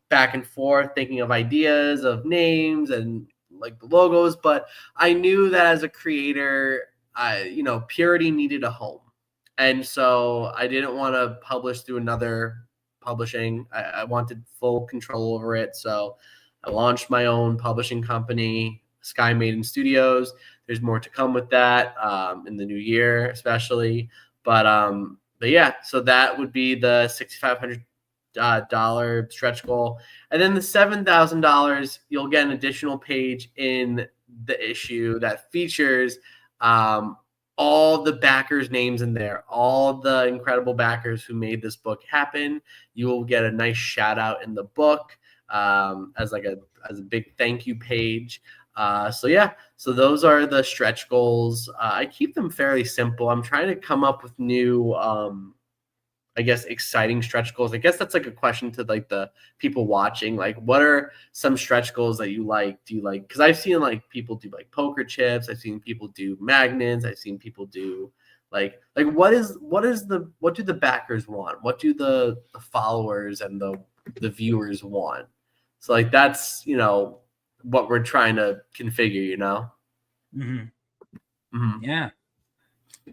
back and forth, thinking of ideas of names and like the logos, but I knew that as a creator, Purity needed a home. And so I didn't want to publish through another publishing. I wanted full control over it. So I launched my own publishing company, Sky Maiden Studios. There's more to come with that in the new year, especially. But yeah, so that would be the $6,500 stretch goal, and then the $7,000. You'll get an additional page in the issue that features all the backers' names in there, all the incredible backers who made this book happen. You will get a nice shout out in the book as a big thank you page. So those are the stretch goals. I keep them fairly simple. I'm trying to come up with new, I guess, exciting stretch goals. I guess that's like a question to like the people watching. Like, what are some stretch goals that you like? Do you like? Because I've seen like people do like poker chips. I've seen people do magnets. I've seen people do like what do the backers want? What do the followers and the viewers want? So like that's what we're trying to configure. Yeah.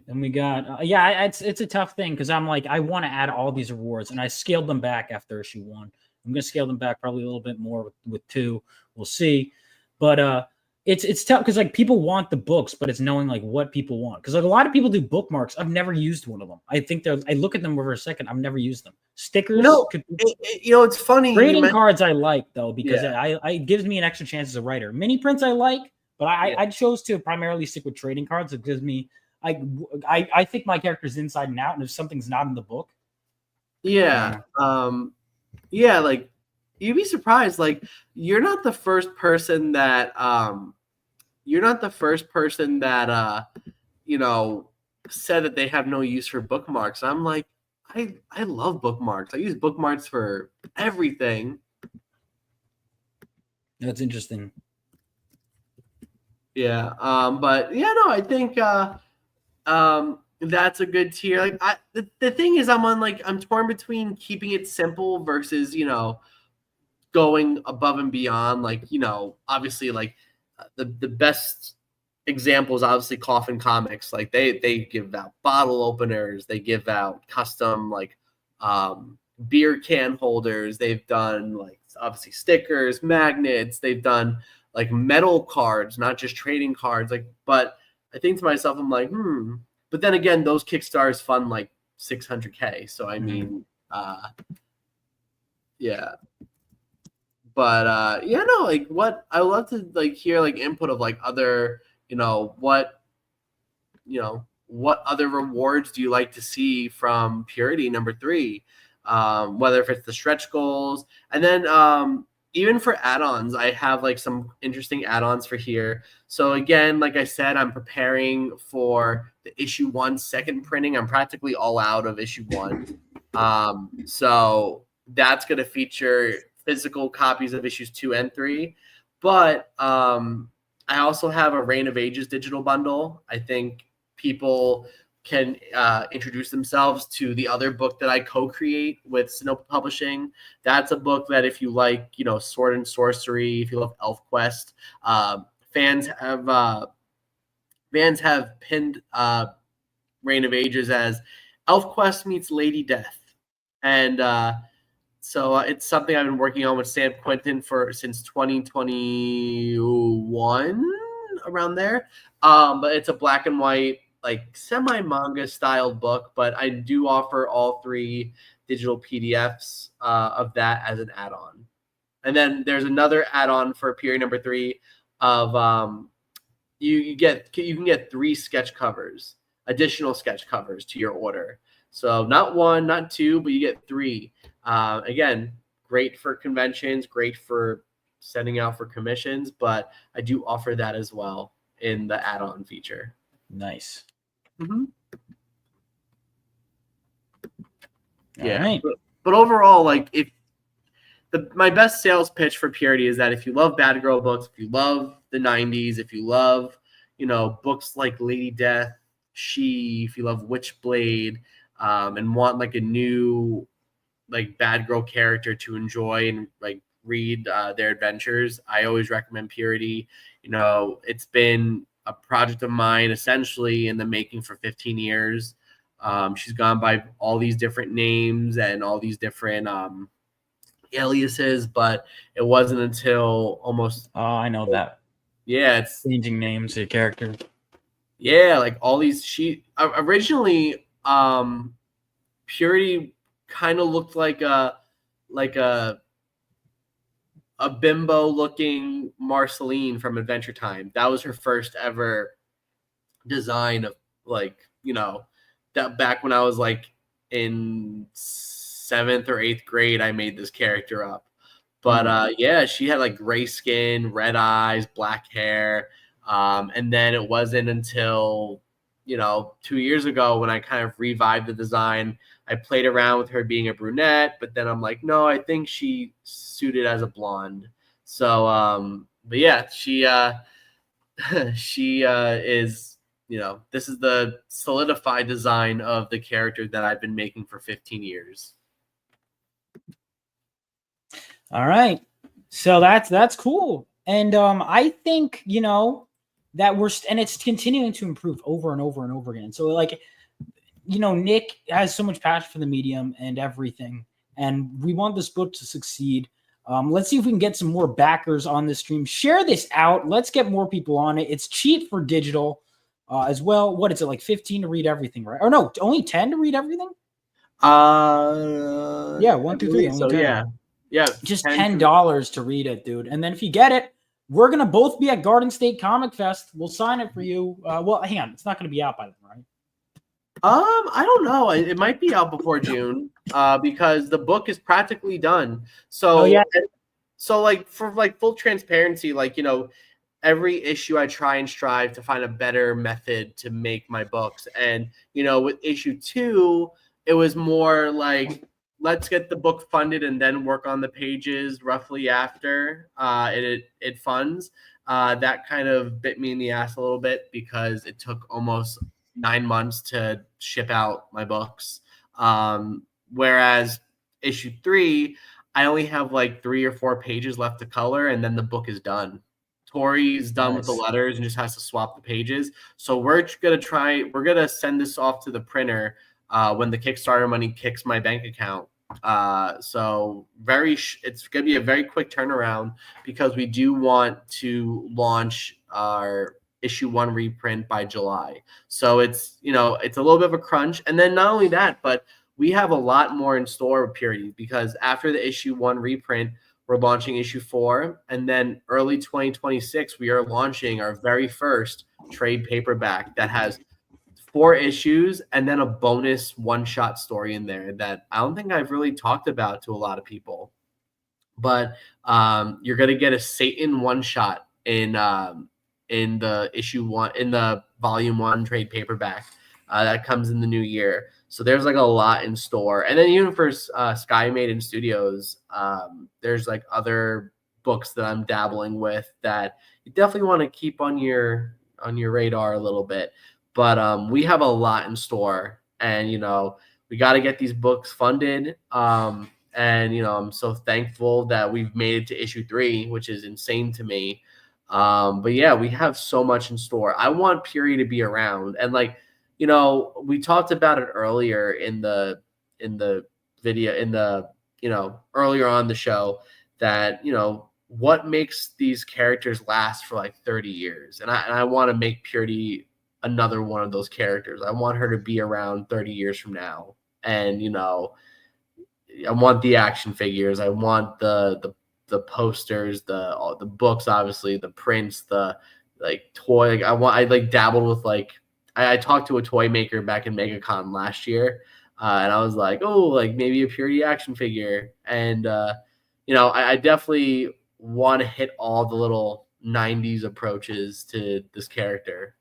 And we got it's a tough thing because I'm like I want to add all these rewards and I scaled them back after issue 1. I'm gonna scale them back probably a little bit more with 2. We'll see, but it's tough because like people want the books, but it's knowing like what people want because like a lot of people do bookmarks. I've never used one of them. I think I look at them for a second. I've never used them. Stickers, it's funny. Trading cards I like though because it gives me an extra chance as a writer. Mini prints I like, but I chose to primarily stick with trading cards. It gives me. I think my character's inside and out, and if something's not in the book, like you'd be surprised. Like you're not the first person that said that they have no use for bookmarks. I'm like, I love bookmarks. I use bookmarks for everything. That's interesting. Yeah, but yeah, no, I think that's a good tier. Like the thing is I'm torn between keeping it simple versus, going above and beyond. Like, obviously like the best example is obviously Coffin Comics. Like they give out bottle openers, they give out custom like beer can holders, they've done like obviously stickers, magnets, they've done like metal cards, not just trading cards. Like, but I think to myself, I'm like, but then again, those Kickstarters fund like 600K. So I mean, yeah. But like what I would love to like hear like input of like other, what other rewards do you like to see from Purity number 3? Whether if it's the stretch goals, and then even for add-ons, I have like some interesting add-ons for here. So again, like I said, I'm preparing for the issue 1 second printing. I'm practically all out of issue 1. So that's going to feature physical copies of issues 2 and 3. But I also have a Reign of Ages digital bundle. I think people can introduce themselves to the other book that I co-create with Sinopa Publishing. That's a book that if you like, sword and sorcery, if you love ElfQuest, fans have pinned Reign of Ages as ElfQuest meets Lady Death. And so it's something I've been working on with Sam Quinton since 2021, around there. But it's a black and white, like semi-manga styled book, but I do offer all 3 digital PDFs of that as an add-on. And then there's another add-on for period number 3 of you can get 3 sketch covers, additional sketch covers to your order. So not 1, not 2, but you get 3. Again, great for conventions, great for sending out for commissions, but I do offer that as well in the add-on feature. Nice. Yeah. Right. But overall, like my best sales pitch for Purity is that if you love Bad Girl books, if you love the 90s, if you love, books like Lady Death, if you love Witchblade, and want like a new like Bad Girl character to enjoy and like read their adventures, I always recommend Purity. It's been a project of mine essentially in the making for 15 years. She's gone by all these different names and all these different aliases, but it wasn't until almost I know that. Yeah, it's Changing names to character. Yeah, like all these she originally Purity kind of looked like a bimbo looking Marceline from Adventure Time. That was her first ever design of that back when I was like in 7th or 8th grade. I made this character up. But yeah, she had like gray skin, red eyes, black hair. And then it wasn't until 2 years ago when I kind of revived the design. I played around with her being a brunette, but then I'm like, no, I think she suited as a blonde. So but yeah, she she is this is the solidified design of the character that I've been making for 15 years. All right. So that's cool. And I think, that and it's continuing to improve over and over and over again. So like, Nick has so much passion for the medium and everything, and we want this book to succeed. Let's see if we can get some more backers on this stream. Share this out. Let's get more people on it. It's cheap for digital as well. What is it, like 15 to read everything, right? Or no, only 10 to read everything? Yeah, 1 through 3. Only so 10. Yeah. Just $10 to read it, dude. And then if you get it, we're gonna both be at Garden State Comic Fest. We'll sign it for you. Well, hang on, it's not gonna be out by then, right? I don't know. It might be out before June, because the book is practically done. So yeah. So like for like full transparency, every issue I try and strive to find a better method to make my books. And with issue 2, it was more like, let's get the book funded and then work on the pages roughly after it funds. That kind of bit me in the ass a little bit because it took almost 9 months to ship out my books. Whereas issue 3, I only have like 3 or 4 pages left to color, and then the book is done. Tori's done with the letters and just has to swap the pages. So we're gonna send this off to the printer when the Kickstarter money kicks my bank account. So it's gonna be a very quick turnaround because we do want to launch our issue 1 reprint by July. So it's it's a little bit of a crunch. And then not only that, but we have a lot more in store with Purity, because after the issue 1 reprint, we're launching issue 4, and then early 2026 we are launching our very first trade paperback that has 4 issues and then a bonus one-shot story in there that I don't think I've really talked about to a lot of people. But you're gonna get a Satan one-shot in the issue 1, in the volume 1 trade paperback that comes in the new year. So there's like a lot in store. And then even for Sky Maiden Studios, there's like other books that I'm dabbling with that you definitely want to keep on your radar a little bit. But we have a lot in store, and we got to get these books funded. And I'm so thankful that we've made it to issue 3, which is insane to me. But yeah, we have so much in store. I want Purity to be around, and we talked about it earlier in the video, earlier on the show, that what makes these characters last for like 30 years, and I want to make Purity another one of those characters. I want her to be around 30 years from now, and I want the action figures, I want the posters, the books, obviously the prints, the toy. I dabbled with I talked to a toy maker back in MegaCon last year, and I was like, oh, maybe a Purity action figure. And I definitely want to hit all the little 90s approaches to this character.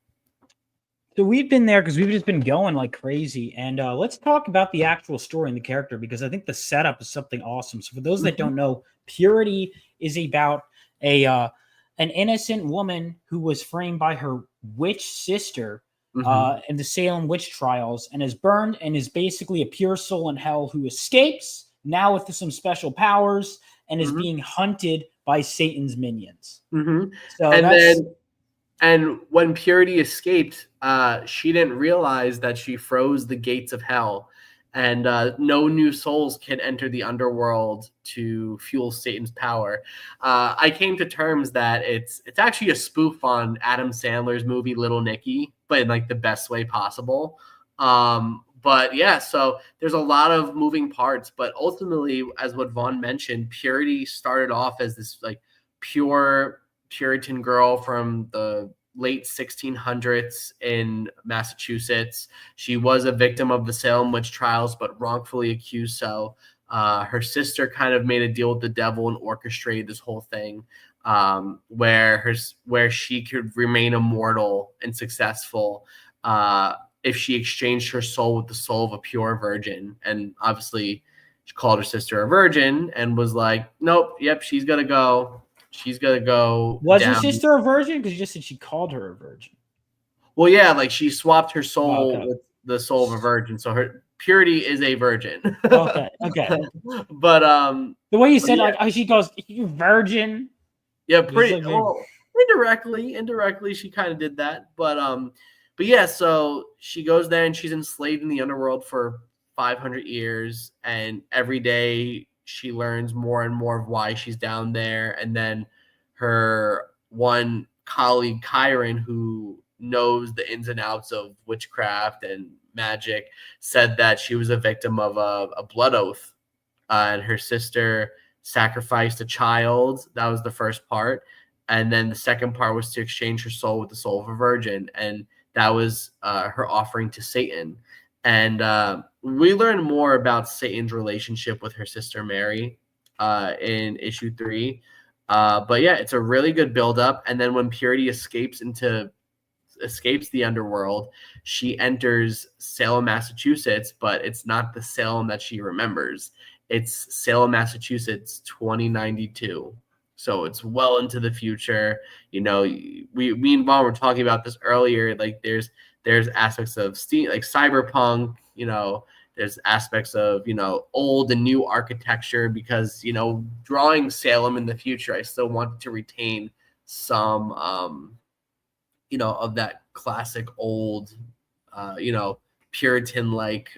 So we've been there because we've just been going like crazy. And let's talk about the actual story and the character, because I think the setup is something awesome. So for those that don't know, Purity is about an innocent woman who was framed by her witch sister in the Salem witch trials, and is burned, and is basically a pure soul in hell who escapes now with some special powers and is being hunted by Satan's minions. So And when Purity escaped, she didn't realize that she froze the gates of hell, and no new souls can enter the underworld to fuel Satan's power. I came to terms that it's actually a spoof on Adam Sandler's movie Little Nicky, but in like the best way possible. But yeah, so there's a lot of moving parts, but ultimately, as what Vaughn mentioned, Purity started off as this like pure Puritan girl from the late 1600s in Massachusetts. She was a victim of the Salem witch trials, but wrongfully accused so. Her sister kind of made a deal with the devil and orchestrated this whole thing, where she could remain immortal and successful if she exchanged her soul with the soul of a pure virgin. And obviously, she called her sister a virgin and was like, "Nope, yep, she's gonna go." She's gonna go. Was down. her sister a virgin? Because you just said she called her a virgin. Well, yeah, like she swapped her soul okay. with the soul of a virgin, so her Purity is a virgin. Okay. But the way you said, yeah. like, oh, she goes, "You virgin." Yeah, pretty like well. Indirectly, she kind of did that. But yeah. So she goes there and she's enslaved in the underworld for 500 years, and every day she learns more and more of why she's down there. And then her one colleague, Kyron, who knows the ins and outs of witchcraft and magic, said that she was a victim of a blood oath, and her sister sacrificed a child. That was the first part. And then the second part was to exchange her soul with the soul of a virgin. And that was her offering to Satan. And we learn more about Satan's relationship with her sister Mary in issue 3. But yeah, it's a really good buildup. And then when Purity escapes the underworld, she enters Salem, Massachusetts, but it's not the Salem that she remembers. It's Salem, Massachusetts, 2092. So it's well into the future. You know, me and Vaughn were talking about this earlier. Like there's aspects of steam, like cyberpunk. You know, there's aspects of old and new architecture, because drawing Salem in the future, I still wanted to retain some of that classic old Puritan like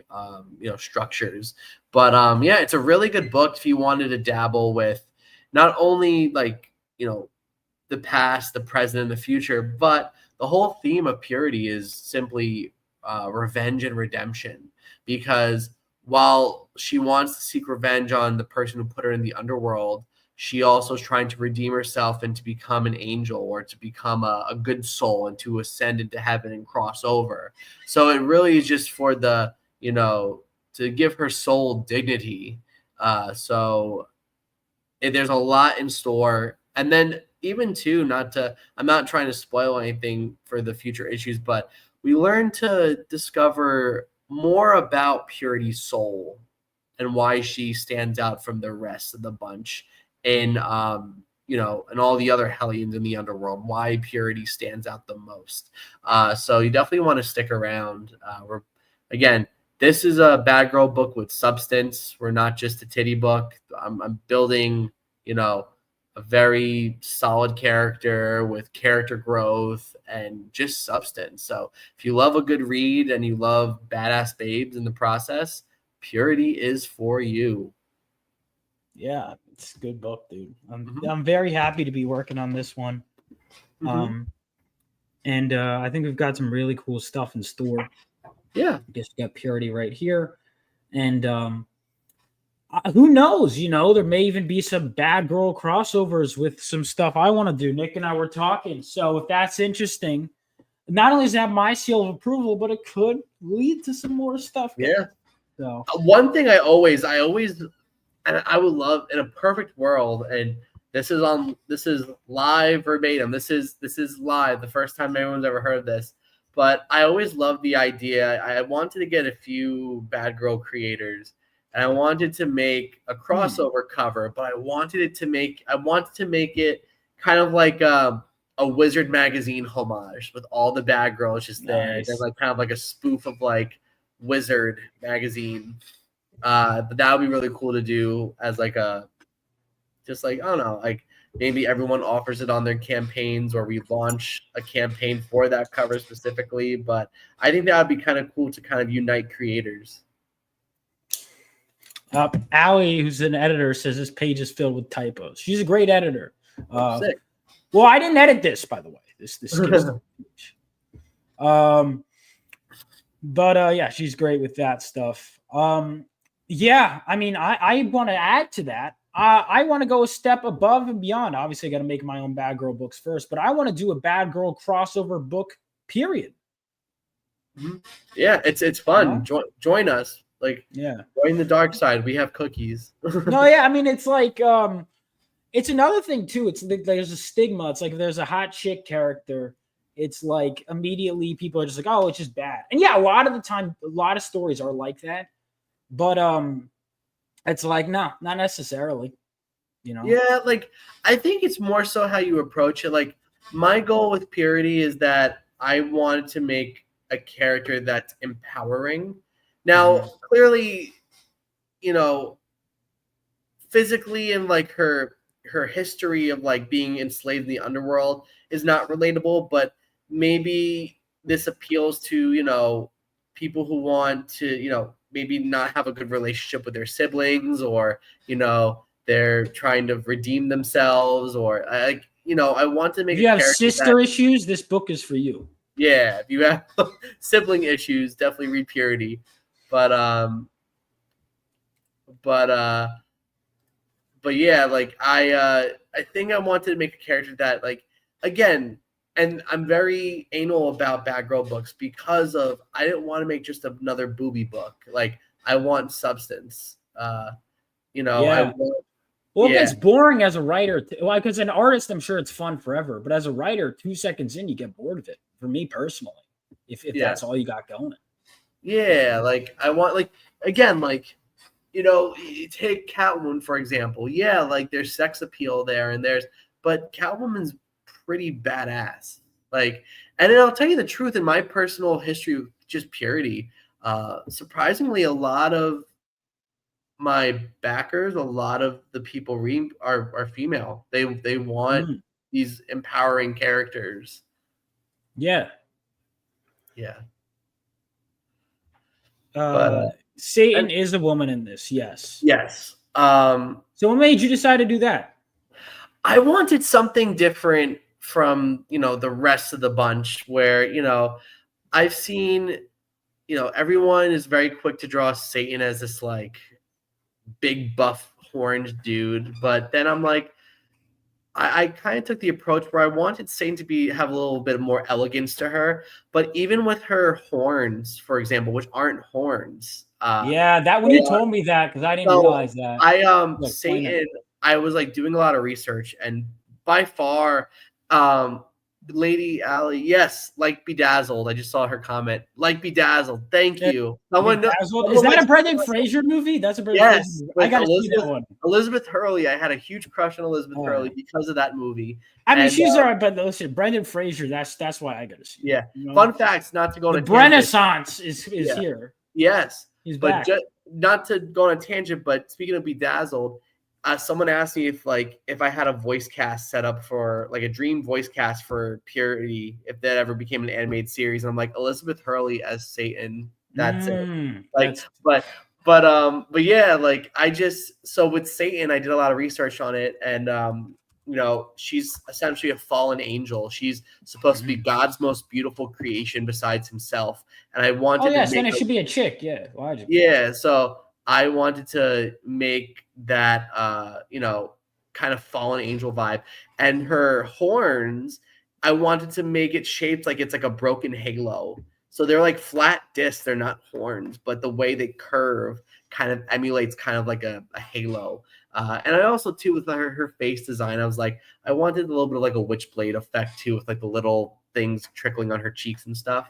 structures. But yeah, it's a really good book if you wanted to dabble with not only like the past, the present, and the future, but the whole theme of Purity is simply revenge and redemption. Because while she wants to seek revenge on the person who put her in the underworld, she also is trying to redeem herself and to become an angel, or to become a good soul and to ascend into heaven and cross over. So it really is just for the, to give her soul dignity. There's a lot in store. And then even too, I'm not trying to spoil anything for the future issues, but we learn to discover more about Purity's soul and why she stands out from the rest of the bunch. And and all the other Hellions in the underworld, why Purity stands out the most. So you definitely want to stick around. This is a bad girl book with substance. We're not just a titty book. I'm building, a very solid character with character growth and just substance. So if you love a good read and you love badass babes in the process, Purity is for you. Yeah, it's a good book, dude. I'm very happy to be working on this one. And I think we've got some really cool stuff in store. Yeah. I guess we got Purity right here. And who knows? There may even be some bad girl crossovers with some stuff I want to do. Nick and I were talking. So if that's interesting, not only does it have my seal of approval, but it could lead to some more stuff. Yeah. So one thing I always, and I would love in a perfect world, and this is live verbatim. This is live. The first time anyone's ever heard of this. But I always loved the idea. I wanted to get a few bad girl creators, and I wanted to make a crossover cover, but I wanted to make it kind of like a Wizard magazine homage with all the bad girls just there. There's like kind of like a spoof of like Wizard magazine. But that would be really cool to do as like I don't know, like maybe everyone offers it on their campaigns, or we launch a campaign for that cover specifically. But I think that would be kind of cool to kind of unite creators. Allie, who's an editor, says this page is filled with typos. She's a great editor. Sick. Well, I didn't edit this, by the way. This skips the page. But yeah, she's great with that stuff. Yeah, I mean, I want to add to that. I want to go a step above and beyond. Obviously, I got to make my own Bad Girl books first, but I want to do a Bad Girl crossover book, period. Yeah, it's fun. Join us. Like, yeah, join the dark side. We have cookies. No, yeah, I mean, it's like, it's another thing too. It's there's a stigma. It's like if there's a hot chick character, it's like immediately people are just like, oh, it's just bad. And yeah, a lot of the time, a lot of stories are like that. But it's like, no, not necessarily. You know? Yeah, like I think it's more so how you approach it. Like my goal with Purity is that I wanted to make a character that's empowering. Now, clearly, you know, physically and like her history of like being enslaved in the underworld is not relatable, but maybe this appeals to, you know, people who want to, you know, maybe not have a good relationship with their siblings, or, you know, they're trying to redeem themselves, or like, you know, I want to make if you have sister issues, this book is for you. Yeah, if you have sibling issues, definitely read Purity. But yeah, like I think I wanted to make a character that, like, again, and I'm very anal about Bad Girl books because of I didn't want to make just another booby book. Like I want substance. You know, yeah. Well, it gets boring as a writer. Like as an artist, I'm sure it's fun forever. But as a writer, 2 seconds in, you get bored of it. For me personally, if that's all you got going. Yeah, like I want, like, again, like, you know, you take Catwoman for example. Yeah, like there's sex appeal there, and but Catwoman's pretty badass. Like, and then I'll tell you the truth, in my personal history of just Purity, surprisingly, a lot of my backers, a lot of the people reading are female. They want these empowering characters. Yeah. Yeah. But Satan is a woman in this, yes. Yes. So what made you decide to do that? I wanted something different from, you know, the rest of the bunch, where, you know, I've seen, you know, everyone is very quick to draw Satan as this like big buff horned dude, but then I'm like, I kind of took the approach where I wanted Satan to have a little bit more elegance to her, but even with her horns, for example, which aren't horns. Yeah, that when you told me that, because I didn't realize that. Satan, I was like doing a lot of research, and by far, Lady Allie, yes, like Bedazzled. I just saw her comment. Like Bedazzled. Thank you. Someone is that a Brendan Fraser movie? That's a Brendan Fraser movie. I gotta see that one. Elizabeth Hurley. I had a huge crush on Elizabeth Hurley because of that movie. I mean, she's all right, but listen, Brendan Fraser. That's why I gotta see. Yeah. You know? Fun facts. Not to go on the Renaissance is here. Yes, he's back. Not to go on a tangent, but speaking of Bedazzled. Someone asked me if I had a voice cast set up for like a dream voice cast for Purity, if that ever became an animated series. And I'm like, Elizabeth Hurley as Satan. That's it. Like, but yeah, like so with Satan, I did a lot of research on it, and you know, she's essentially a fallen angel. She's supposed to be God's most beautiful creation besides himself. And I wanted to then it should be a chick, yeah. So I wanted to make that, you know, kind of fallen angel vibe. And her horns, I wanted to make it shaped like it's like a broken halo. So they're like flat discs. They're not horns, but the way they curve kind of emulates kind of like a halo. And I also, too, with her face design, I was like, I wanted a little bit of like a Witchblade effect, too, with like the little things trickling on her cheeks and stuff.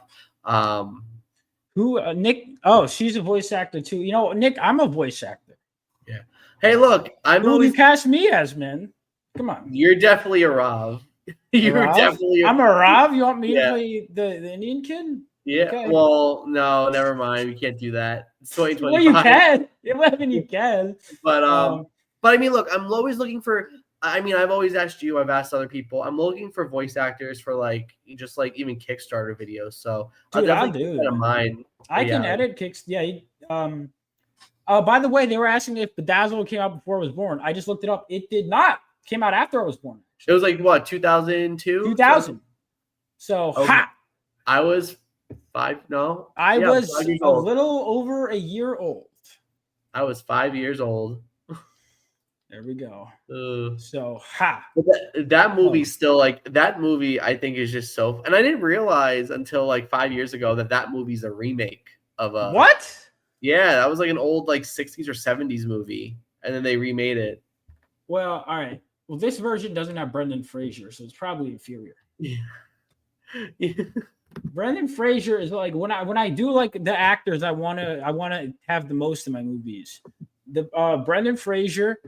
Who Nick? Oh, she's a voice actor too. You know, Nick, I'm a voice actor. Yeah. Hey, look, Who you cast me as, man? Come on. You're definitely a Rav. Definitely. I'm a Rav. You want me to play the Indian kid? Yeah. Okay. Well, no, never mind. We can't do that. It's 2025. Well, you can. You can. But I mean, look, I'm always looking for I mean, I've always asked you. I've asked other people. I'm looking for voice actors for like just like even Kickstarter videos. So Dude, I'll definitely do keep that it. in mind. I But can yeah, edit kicks. Yeah. By the way, they were asking if Bedazzled came out before I was born. I just looked it up. It did not. It came out after I was born. it was like what 2002, 2000. So, Okay. ha! I was 5. No, I yeah, was 5 years a old. little over a year old. I was 5 years old. There we go. Uh, So, ha! but that movie still like that movie. I think is just so. And I didn't realize until like 5 years ago that movie's a remake of a. What? Yeah, that was like an old like 60s or 70s movie, and then they remade it. Well, all right. Well, this version doesn't have Brendan Fraser, so it's probably inferior. Yeah. Brendan Fraser is like when I do like the actors I wanna have the most in my movies. The Brendan Fraser.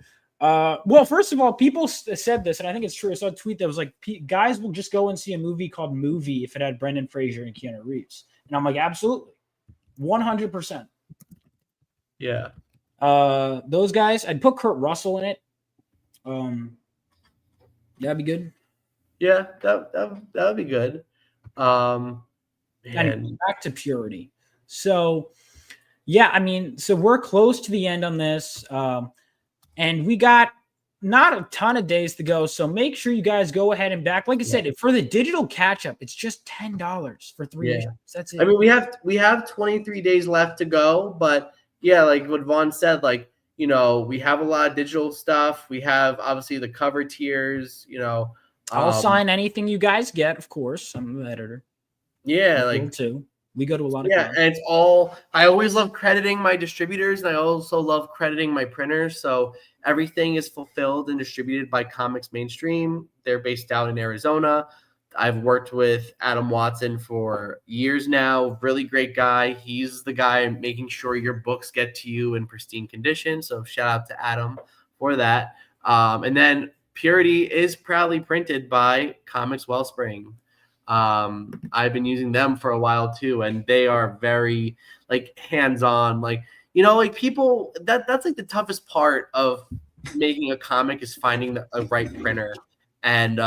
Well, first of all, people said this, and I think it's true. I saw a tweet that was like, guys will just go and see a movie called Movie if it had Brendan Fraser and Keanu Reeves, and I'm like, absolutely, 100%. Yeah. Those guys, I'd put Kurt Russell in it. That'd be good. Yeah, that would be good. And back to Purity. So, yeah, I mean, so we're close to the end on this, and we got not a ton of days to go. So make sure you guys go ahead and back. Like I said, for the digital catch up, it's just $10 for 3 issues. That's it. I mean, we have 23 days left to go, but yeah, like what Vaughn said, like we have a lot of digital stuff. We have obviously the cover tiers. I'll sign anything you guys get, of course. I'm the editor. Yeah, like too. We go to a lot of and it's all. I always love crediting my distributors, and I also love crediting my printers. So everything is fulfilled and distributed by Comics Mainstream. They're based out in Arizona. I've worked with Adam Watson for years now. Really great guy. He's the guy making sure your books get to you in pristine condition. So shout out to Adam for that. And then Purity is proudly printed by Comics Wellspring. I've been using them for a while too, and they are very like hands-on. Like like people that's like the toughest part of making a comic is finding a right printer. And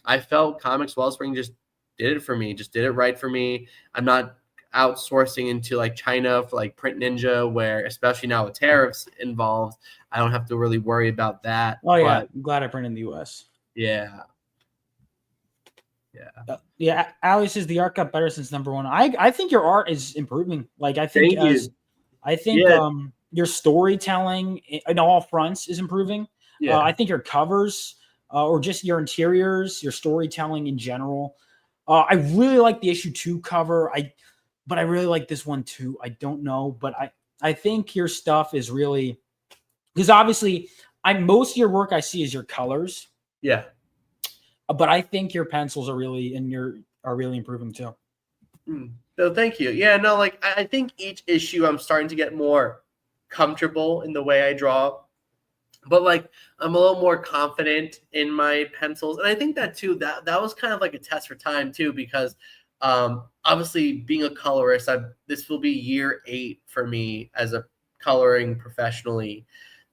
I felt Comics Wellspring just did it for me, just did it right for me. I'm not outsourcing into like China for like Print Ninja, where especially now with tariffs involved, I don't have to really worry about that. Oh yeah, I'm glad I print in the US. Yeah. Yeah. Ali says the art got better since #1. I think your art is improving. Like I think your storytelling in all fronts is improving. Yeah. I think your covers or just your interiors, your storytelling in general. I really like the issue 2 cover. But I really like this one too. I don't know, but I think your stuff is really, because obviously most of your work I see is your colors. Yeah. But I think your pencils are really improving too. So thank you. Yeah, no, like I think each issue I'm starting to get more comfortable in the way I draw. But like I'm a little more confident in my pencils. And I think that too, that was kind of like a test for time too, because obviously being a colorist, this will be year 8 for me as a coloring professionally.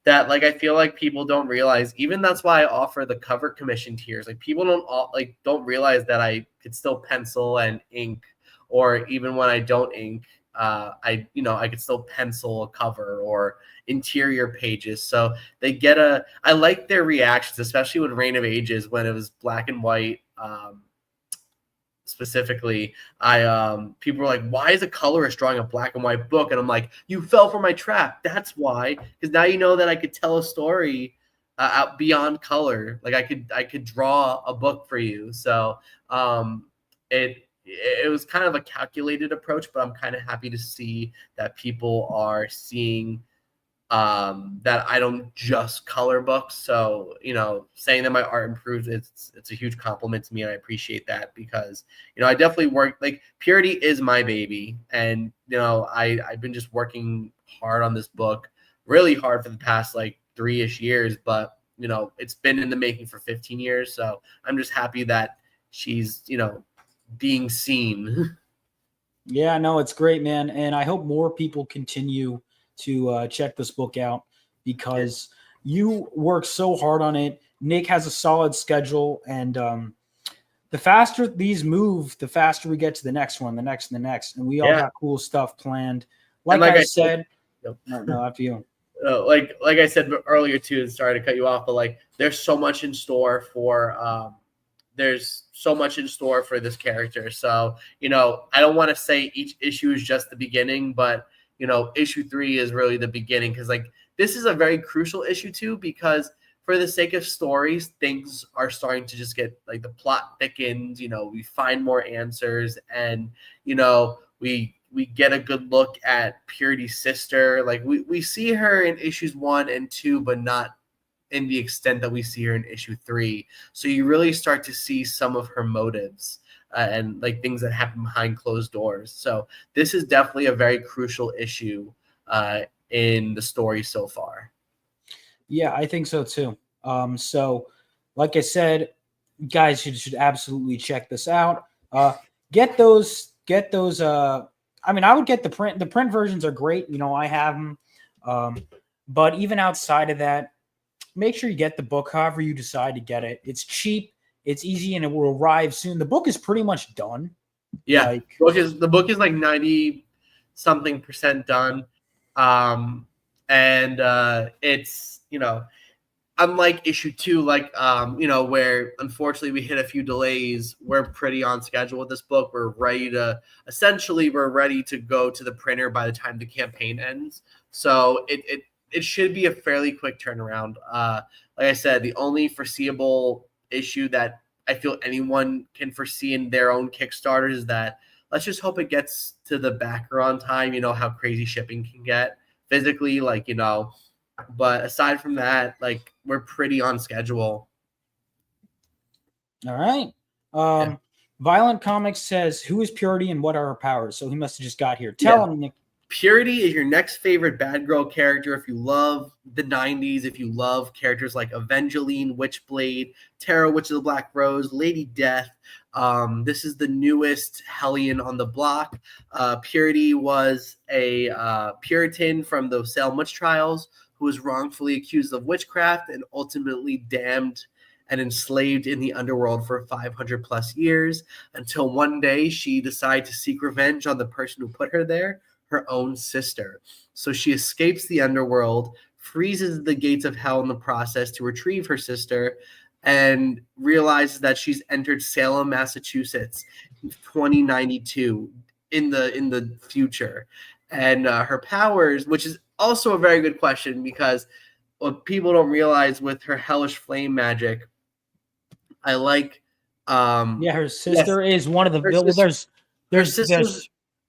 That like I feel like people don't realize, even that's why I offer the cover commission tiers. Like people don't realize that I could still pencil and ink, or even when I don't ink, I could still pencil a cover or interior pages. So they get I like their reactions, especially with Reign of Ages when it was black and white. Specifically, people were like, why is a colorist drawing a black and white book? And I'm like, you fell for my trap. That's why, because now you know that I could tell a story out beyond color. Like I could draw a book for you. So it was kind of a calculated approach, but I'm kind of happy to see that people are seeing that I don't just color books. So, saying that my art improved, it's a huge compliment to me. And I appreciate that because, I definitely work, like Purity is my baby. And, I've been just working hard on this book, really hard for the past like 3-ish years, but, it's been in the making for 15 years. So I'm just happy that she's, being seen. Yeah, no, it's great, man. And I hope more people continue to check this book out because you work so hard on it. Nick has a solid schedule, and the faster these move, the faster we get to the next one, the next, and the next, and we all got cool stuff planned. Like I said, no, after you. Like I said earlier too, and sorry to cut you off, but like there's so much in store for this character. So, I don't want to say each issue is just the beginning, but issue 3 is really the beginning, because like this is a very crucial issue too, because for the sake of stories, things are starting to just get like the plot thickens, we find more answers, and we get a good look at Purity's sister. Like we see her in issues 1 and 2, but not in the extent that we see her in issue 3. So you really start to see some of her motives and like things that happen behind closed doors. So this is definitely a very crucial issue in the story so far. Yeah, I think so too. So like I said, guys should absolutely check this out. Get those I mean, I would get the print versions are great. I have them. But even outside of that, make sure you get the book however you decide to get it. It's cheap, it's easy, and it will arrive soon. The book is pretty much done. Yeah, the book is like 90-something% done. And it's, unlike issue 2, like, where unfortunately we hit a few delays, we're pretty on schedule with this book. We're ready to go to the printer by the time the campaign ends. So it should be a fairly quick turnaround. Like I said, the only foreseeable issue that I feel anyone can foresee in their own Kickstarter is that let's just hope it gets to the backer on time. You know how crazy shipping can get physically, but aside from that, like, we're pretty on schedule. All right. Violent Comics says, who is Purity and what are her powers? So he must have just got here. Tell him, Nick. Purity is your next favorite bad girl character. If you love the 90s, if you love characters like Evangeline, Witchblade, Tara, Witch of the Black Rose, Lady Death, this is the newest Hellion on the block. Purity was a Puritan from the Salem witch trials who was wrongfully accused of witchcraft and ultimately damned and enslaved in the underworld for 500 plus years, until one day she decided to seek revenge on the person who put her there, her own sister. So she escapes the underworld, freezes the gates of hell in the process to retrieve her sister, and realizes that she's entered Salem, Massachusetts in 2092 in the future. And her powers, which is also a very good question, because what people don't realize with her hellish flame magic, I like her sister is one of the villains.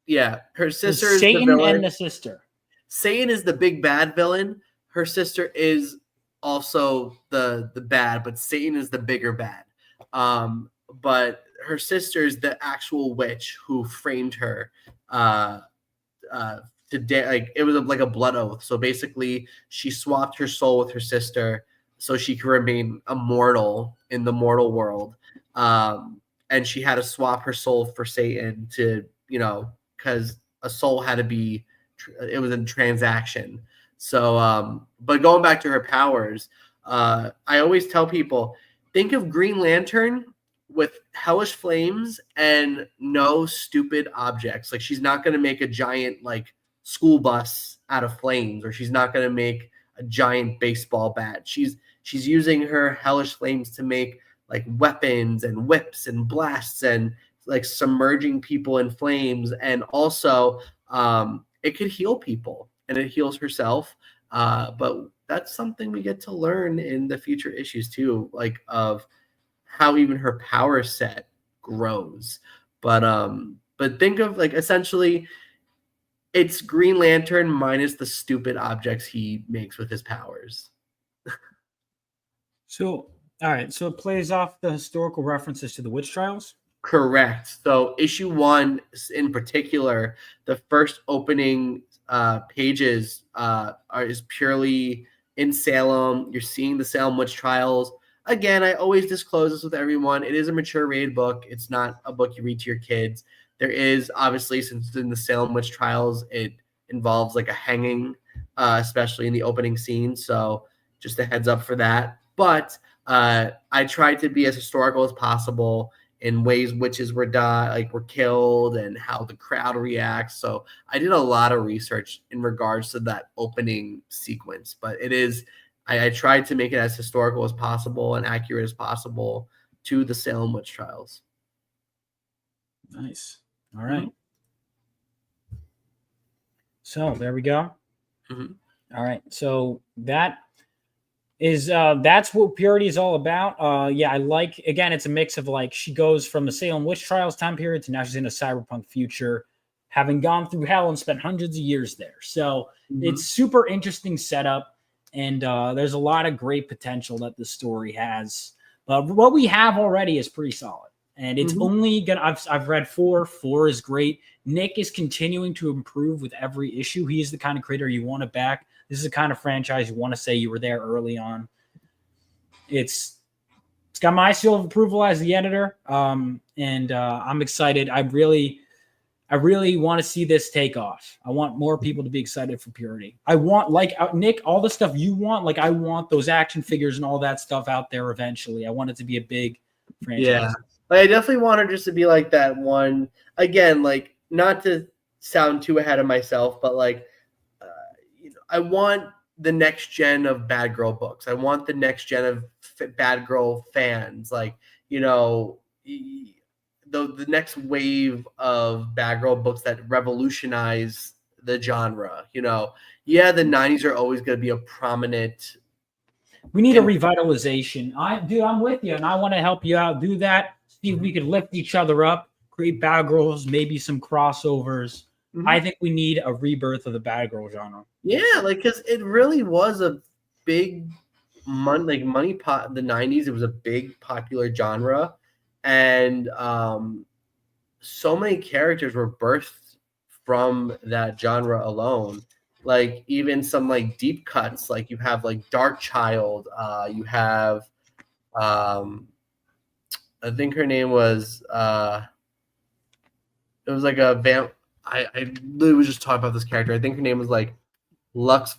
Yeah, her sister is Satan the villain. and the sister. Satan is the big bad villain. Her sister is also the bad, but Satan is the bigger bad. But her sister is the actual witch who framed her like it was like a blood oath. So basically, she swapped her soul with her sister so she could remain immortal in the mortal world. And she had to swap her soul for Satan to, because a soul had to be, it was a transaction. So, but going back to her powers, I always tell people, think of Green Lantern with hellish flames and no stupid objects. Like, she's not going to make a giant, like, school bus out of flames, or she's not going to make a giant baseball bat. She's using her hellish flames to make like weapons and whips and blasts and like submerging people in flames. And also it could heal people, and it heals herself. But that's something we get to learn in the future issues too, like of how even her power set grows. But think of, like, essentially it's Green Lantern minus the stupid objects he makes with his powers. So, all right. So it plays off the historical references to the witch trials? Correct. So issue 1 in particular, the first opening pages is purely in Salem. You're seeing the Salem witch trials. Again, I always disclose this with everyone. It is a mature rated book. It's not a book you read to your kids. There is, obviously, since it's in the Salem witch trials, it involves like a hanging, especially in the opening scene. So just a heads up for that. But I tried to be as historical as possible in ways witches were were killed and how the crowd reacts. So I did a lot of research in regards to that opening sequence. But it is I tried to make it as historical as possible and accurate as possible to the Salem witch trials. Nice. All right. So there we go. Mm-hmm. All right. So that's what Purity is all about. Yeah, I like, again, it's a mix of like she goes from the Salem witch trials time period to now she's in a cyberpunk future, having gone through hell and spent hundreds of years there. So it's super interesting setup, and there's a lot of great potential that the story has. But what we have already is pretty solid, and it's only gonna. I've read 4. 4 is great. Nick is continuing to improve with every issue. He is the kind of creator you want to back. This is the kind of franchise you want to say you were there early on. It's got my seal of approval as the editor, and I'm excited. I really want to see this take off. I want more people to be excited for Purity. I want, like Nick, all the stuff you want. Like I want those action figures and all that stuff out there eventually. I want it to be a big franchise. Yeah, I definitely want her just to be like that one again. Like not to sound too ahead of myself, but like. I want the next gen of Bad Girl books. I want the next gen of Bad Girl fans. Like, the next wave of Bad Girl books that revolutionize the genre. The 90s are always going to be a prominent. We need a revitalization. I'm with you, and I want to help you out do that. See if we could lift each other up, create Bad Girls, maybe some crossovers. I think we need a rebirth of the Bad Girl genre. Yeah, because it really was a big money pot in the 90s. It was a big popular genre, and so many characters were birthed from that genre alone. Like even some like deep cuts, like you have like Dark Child, you have I think her name was it was like a vamp. I literally was just talking about this character. I think her name was like Lux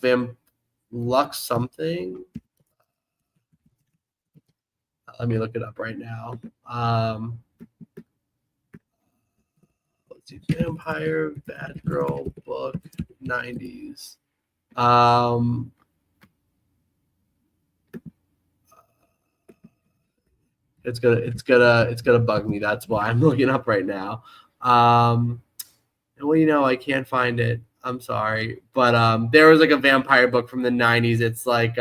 something. Let me look it up right now. Let's see, Vampire Bad Girl book 90s. It's gonna bug me. That's why I'm looking up right now. Well, I can't find it. I'm sorry. But there was like a vampire book from the 90s. It's like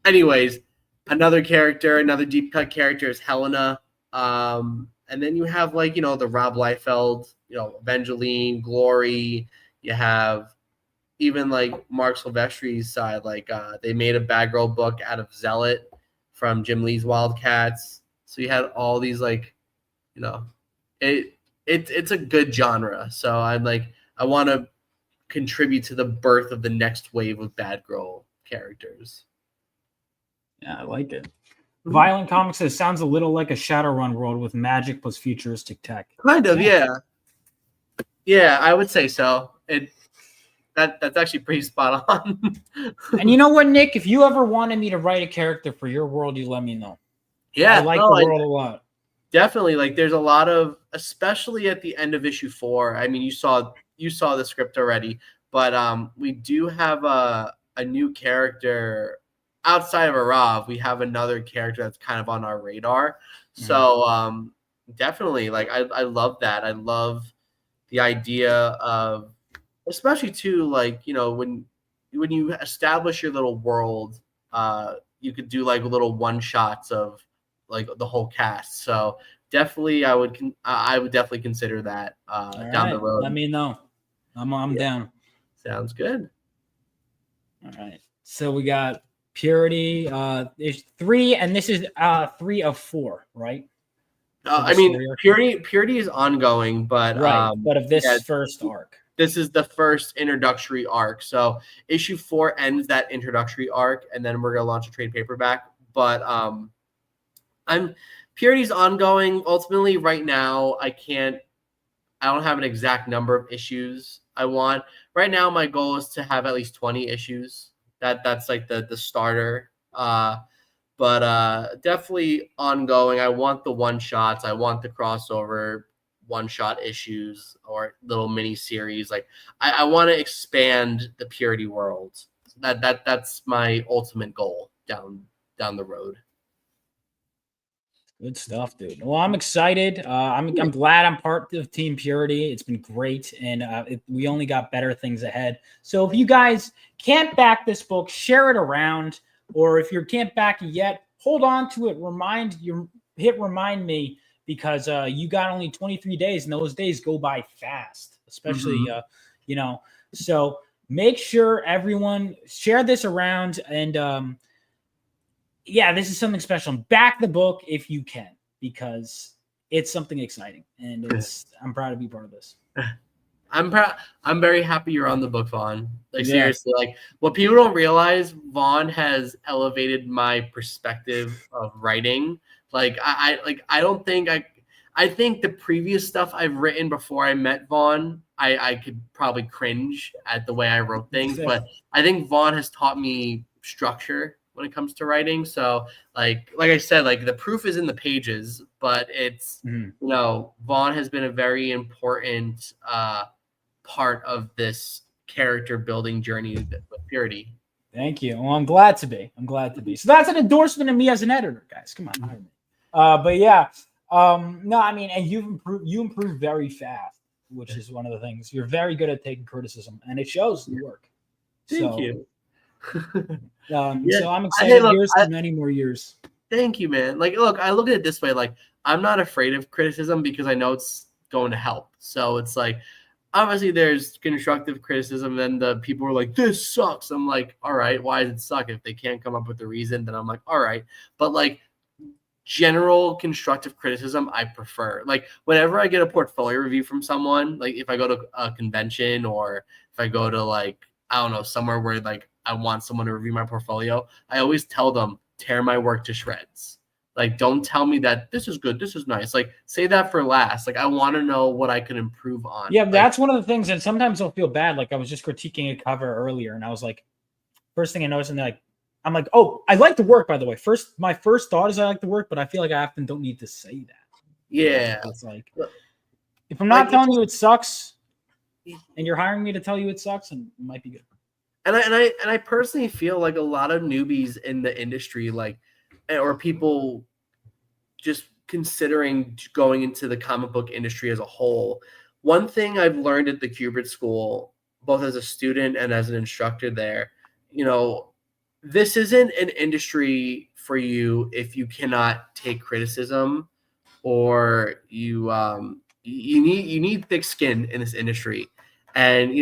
anyways, another deep cut character is Helena. And then you have like, the Rob Liefeld, Evangeline, Glory. You have even like Mark Silvestri's side, like they made a Bad Girl book out of Zealot from Jim Lee's Wildcats. So you had all these like, it's a good genre. So I'm like, I want to contribute to the birth of the next wave of Bad Girl characters. Yeah, I like it. Violent Comics says sounds a little like a Shadowrun world with magic plus futuristic tech. Kind of, yeah. Yeah, I would say so. That's actually pretty spot on. And you know what, Nick? If you ever wanted me to write a character for your world, you let me know. Yeah, I like the world a lot. Definitely, like there's a lot of, especially at the end of issue 4. I mean, you saw the script already, but we do have a new character outside of Arav. We have another character that's kind of on our radar. So definitely, like I love that. I love the idea of, especially too, like when you establish your little world, you could do like little one shots of like the whole cast. So definitely, I would definitely consider that down the road. Let me know. I'm down. Sounds good. All right. So we got Purity. There's 3, and this is 3 of 4, right? I mean, Purity is ongoing, but right. But of this first arc, this is the first introductory arc. So issue 4 ends that introductory arc, and then we're gonna launch a trade paperback. But Purity's ongoing. Ultimately, right now, I don't have an exact number of issues I want. Right now, my goal is to have at least 20 issues. That's like the starter. But definitely ongoing. I want the one shots. I want the crossover one shot issues or little mini series. Like I want to expand the Purity world. That's my ultimate goal down the road. Good stuff, dude. Well, I'm excited. I'm glad I'm part of Team Purity. It's been great, and we only got better things ahead. So if you guys can't back this book, share it around, or if you can't back it yet, hold on to it. Hit remind me because you got only 23 days, and those days go by fast, especially So make sure everyone share this around and. Yeah, this is something special. Back the book if you can, because it's something exciting, and I'm proud to be part of this. I'm proud. I'm very happy you're on the book, Vaughn. Like Yeah. seriously, like what people don't realize, Vaughn has elevated my perspective of writing. Like I don't think I think the previous stuff I've written before I met Vaughn, I could probably cringe at the way I wrote things, but I think Vaughn has taught me structure when it comes to writing. So like I said, like the proof is in the pages, but it's Vaughn has been a very important part of this character building journey with Purity. Thank you. Well, I'm glad to be. So that's an endorsement of me as an editor, guys. Come on. But yeah, no, I mean, and you improved very fast, which is one of the things. You're very good at taking criticism, and it shows in your work. Thank you. So I'm excited. Here's to many more years. Thank you, man. Like, look, I look at it this way. Like, I'm not afraid of criticism because I know it's going to help. So it's like, obviously there's constructive criticism. Then the people are like, this sucks. I'm like, all right, why does it suck? If they can't come up with a reason, then I'm like, all right. But like general constructive criticism, I prefer. Like whenever I get a portfolio review from someone, like if I go to a convention or if I go to like, I don't know, somewhere where like I want someone to review my portfolio, I always tell them, tear my work to shreds. Like, don't tell me that this is good, this is nice. Like, say that for last. Like, I want to know what I can improve on. Yeah, that's one of the things. And sometimes I'll feel bad. Like, I was just critiquing a cover earlier, and I was like, first thing I noticed, and like, I'm like, oh, I like the work, by the way. My first thought is I like the work, but I feel like I often don't need to say that. Yeah. It's like, if I'm not telling you it sucks, and you're hiring me to tell you it sucks, and it might be good. And I personally feel like a lot of newbies in the industry, like, or people just considering going into the comic book industry as a whole. One thing I've learned at the Kubert School, both as a student and as an instructor there, this isn't an industry for you if you cannot take criticism, or you need thick skin in this industry. And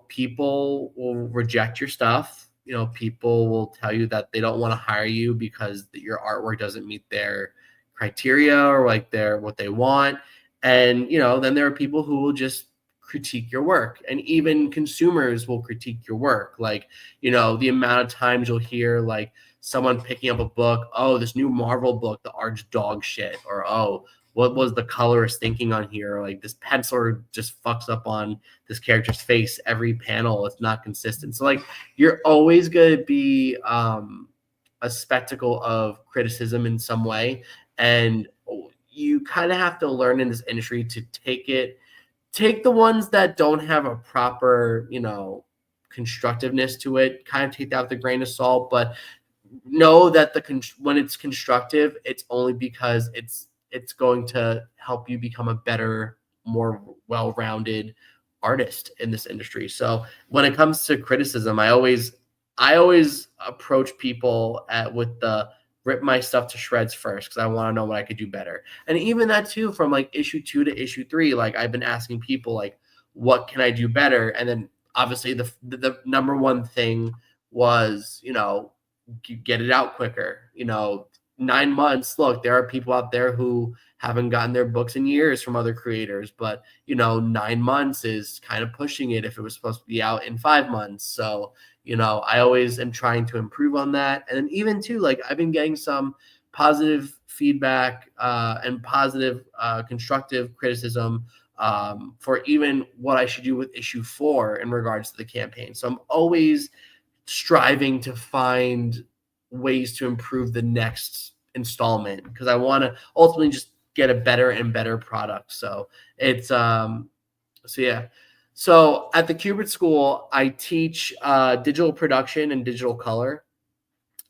people will reject your stuff. People will tell you that they don't want to hire you because your artwork doesn't meet their criteria or like what they want. And then there are people who will just critique your work, and even consumers will critique your work. Like the amount of times you'll hear like someone picking up a book, oh, this new Marvel book, the art's dog shit, or oh, what was the colorist thinking on here? Like this penciler just fucks up on this character's face every panel. It's not consistent. So like you're always going to be a spectacle of criticism in some way. And you kind of have to learn in this industry to take the ones that don't have a proper, constructiveness to it, kind of take that with a grain of salt, but know that when it's constructive, it's only because it's going to help you become a better, more well-rounded artist in this industry. So when it comes to criticism, I always approach people with the rip my stuff to shreds first, because I want to know what I could do better. And even that too, from like issue 2 to issue 3, like I've been asking people like, what can I do better? And then obviously the number one thing was, get it out quicker. 9 months. Look, there are people out there who haven't gotten their books in years from other creators, but 9 months is kind of pushing it if it was supposed to be out in 5 months. So I always am trying to improve on that. And then even too, like I've been getting some positive feedback and positive constructive criticism for even what I should do with issue 4 in regards to the campaign. So I'm always striving to find ways to improve the next installment because I want to ultimately just get a better and better product. So it's so yeah. So at the Cubert School, I teach digital production and digital color.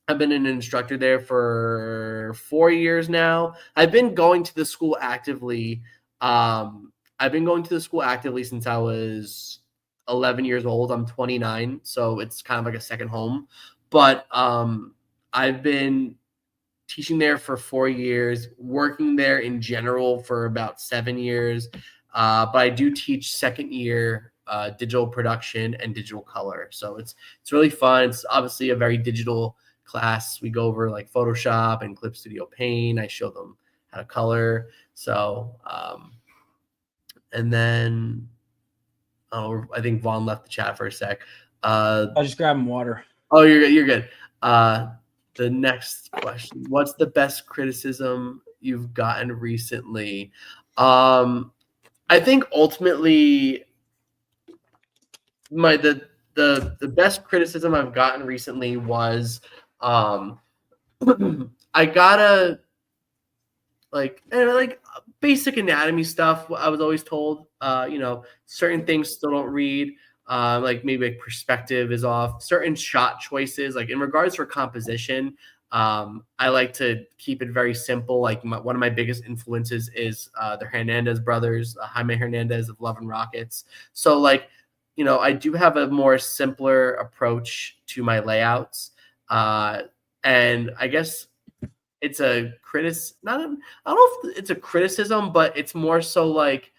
I've been an instructor there for 4 years now. I've been going to the school actively. I've been going to the school actively since I was 11 years old. I'm 29, so it's kind of like a second home. But I've been teaching there for 4 years, working there in general for about 7 years. But I do teach second year digital production and digital color. So it's really fun. It's obviously a very digital class. We go over like Photoshop and Clip Studio Paint. I show them how to color. So and then I think Vaughn left the chat for a sec. I'll just grab him water. Oh, you're good. The next question: what's the best criticism you've gotten recently? I think ultimately, the best criticism I've gotten recently was, I gotta like basic anatomy stuff. I was always told, certain things still don't read. Like maybe perspective is off. Certain shot choices, like in regards for composition, I like to keep it very simple. Like one of my biggest influences is the Hernandez brothers, Jaime Hernandez of Love and Rockets. So like, I do have a more simpler approach to my layouts, and I guess it's a I don't know if it's a criticism, but it's more so like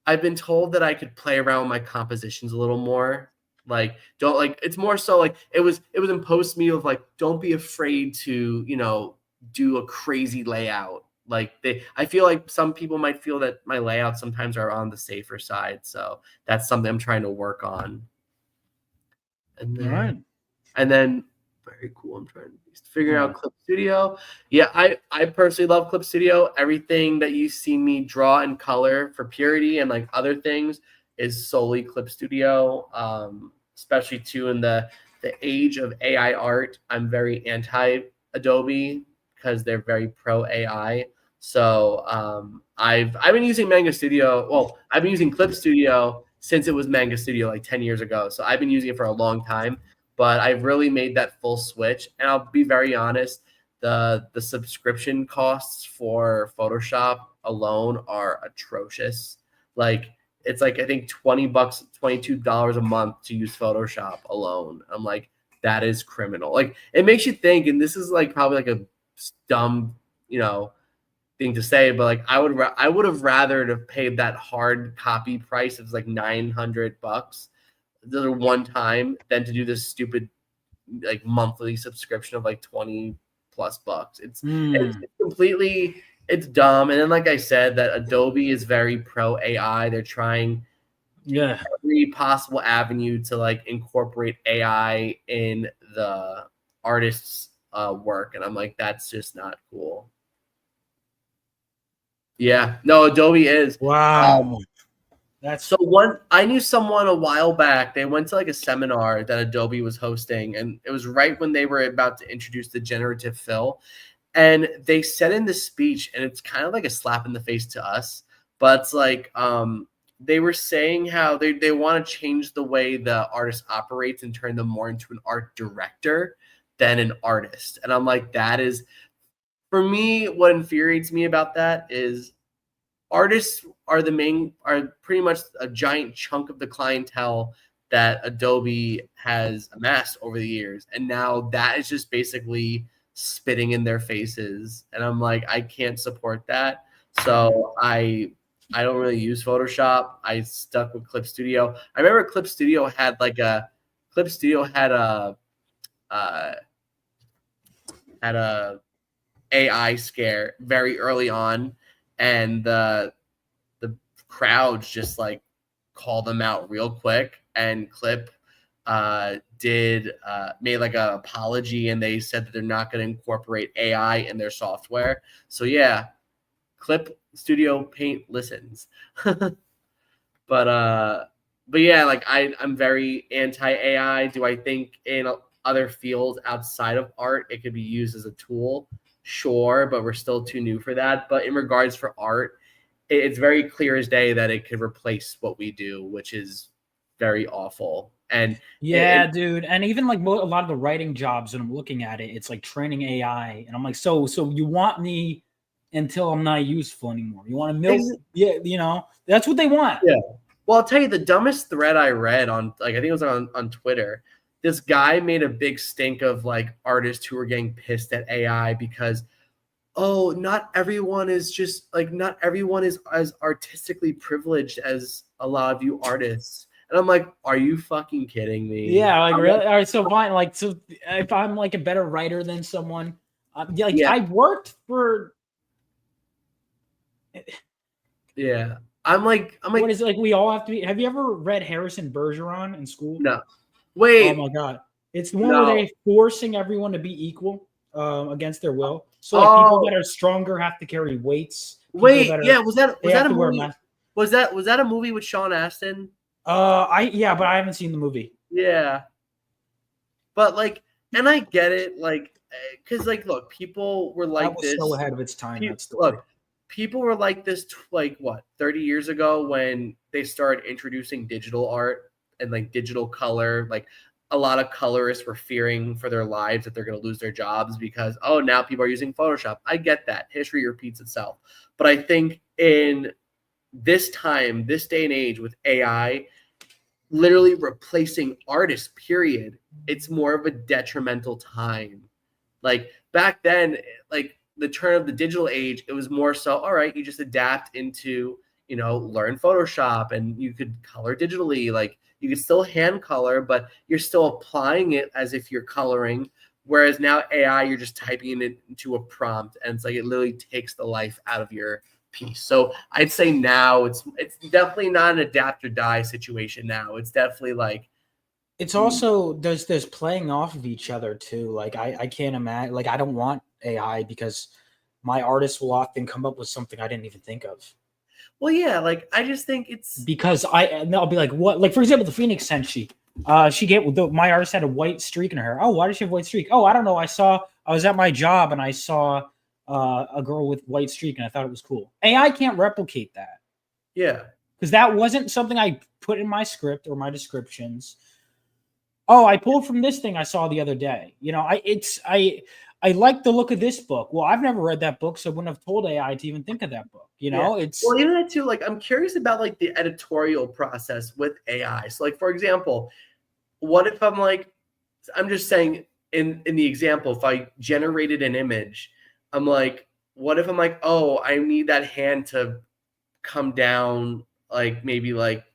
I've been told that I could play around with my compositions a little more. Like, don't like, it's more so like it was imposed to me of like, don't be afraid to, do a crazy layout. Like I feel like some people might feel that my layouts sometimes are on the safer side. So that's something I'm trying to work on. And then, All right. and then very cool. I'm trying to figure out Clip Studio. Yeah, I personally love Clip Studio. Everything that you see me draw and color for purity and like other things is solely Clip Studio. Especially too in the age of AI art, I'm very anti Adobe because they're very pro AI. So I've been using Manga Studio. Well, I've been using Clip Studio since it was Manga Studio like 10 years ago. So I've been using it for a long time. But I've really made that full switch. And I'll be very honest, the subscription costs for Photoshop alone are atrocious. Like it's like I think $20, $22 a month to use Photoshop alone. I'm like, that is criminal. Like it makes you think, and this is like probably like a dumb, thing to say, but like I would have rather have paid that hard copy price of like $900 the one time than to do this stupid like monthly subscription of like 20 plus bucks. It's completely, it's dumb. And then like I said, that Adobe is very pro AI. They're trying every possible avenue to like incorporate AI in the artist's work. And I'm like, that's just not cool. Yeah, no, Adobe is. Wow. I knew someone a while back. They went to like a seminar that Adobe was hosting, and it was right when they were about to introduce the generative fill. And they said in the speech, and it's kind of like a slap in the face to us, but it's like they were saying how they want to change the way the artist operates and turn them more into an art director than an artist. And I'm like, that is, for me, what infuriates me about that is artists are pretty much a giant chunk of the clientele that Adobe has amassed over the years. And now that is just basically spitting in their faces. And I'm like, I can't support that. So I don't really use Photoshop. I stuck with Clip Studio. I remember Clip Studio had a AI scare very early on, and the crowds just like called them out real quick, and Clip made like an apology, and they said that they're not going to incorporate AI in their software. So yeah, Clip Studio Paint listens. But yeah, like I'm very anti AI. Do I think in other fields outside of art, it could be used as a tool. Sure, but we're still too new for that. But in regards for art, it's very clear as day that it could replace what we do, which is very awful. And yeah, dude, and even like a lot of the writing jobs, and I'm looking at it, it's like training AI, and I'm like, so you want me until I'm not useful anymore? You want to milk? Yeah, you know, that's what they want. Yeah. Well, I'll tell you the dumbest thread I read on, like, I think it was on Twitter. This guy made a big stink of like artists who were getting pissed at AI because, oh, not everyone is just like, not everyone is as artistically privileged as a lot of you artists. And I'm like, are you fucking kidding me? Yeah, like really? All right, so fine. Like, so if I'm like a better writer than someone, like I worked for. Yeah, I'm like, what is it like? We all have to be. Have you ever read Harrison Bergeron in school? No. Wait. Oh my god, it's the one where they're forcing everyone to be equal against their will. So like people that are stronger have to carry weights. Wait, yeah, was that a movie? Was that a movie with Sean Astin? But I haven't seen the movie. Yeah, but like, and I get it, like, because like, look, people were like that was this. So ahead of its time. Look, people were like this, like what, 30 years ago when they started introducing digital art and like digital color. Like, a lot of colorists were fearing for their lives that they're going to lose their jobs because, oh, now people are using Photoshop. I get that. History repeats itself. But I think in this time, this day and age with AI literally replacing artists, period, it's more of a detrimental time. Like back then, like the turn of the digital age, it was more so, all right, you just adapt into, you know, learn Photoshop and you could color digitally. Like you could still hand color, but you're still applying it as if you're coloring. Whereas now AI, you're just typing it into a prompt and it's like it literally takes the life out of your piece. So I'd say now it's definitely not an adapt or die situation now. It's definitely like, it's also there's playing off of each other too. Like I can't imagine, like I don't want AI because my artists will often come up with something I didn't even think of. Well, yeah, like I just think it's because I'll be like, what? Like for example, the Phoenix Senshi. My artist had a white streak in her hair. Oh, why does she have a white streak? Oh, I don't know. I was at my job and I saw a girl with white streak and I thought it was cool. AI can't replicate that. Yeah, because that wasn't something I put in my script or my descriptions. Oh, I pulled from this thing I saw the other day. You know, I like the look of this book. Well, I've never read that book, so I wouldn't have told AI to even think of that book. You know, it's well, even that too. Like, I'm curious about like the editorial process with AI. So, like, for example, what if I'm just saying in the example, if I generated an image, I'm like, what if I'm like, oh, I need that hand to come down, like maybe like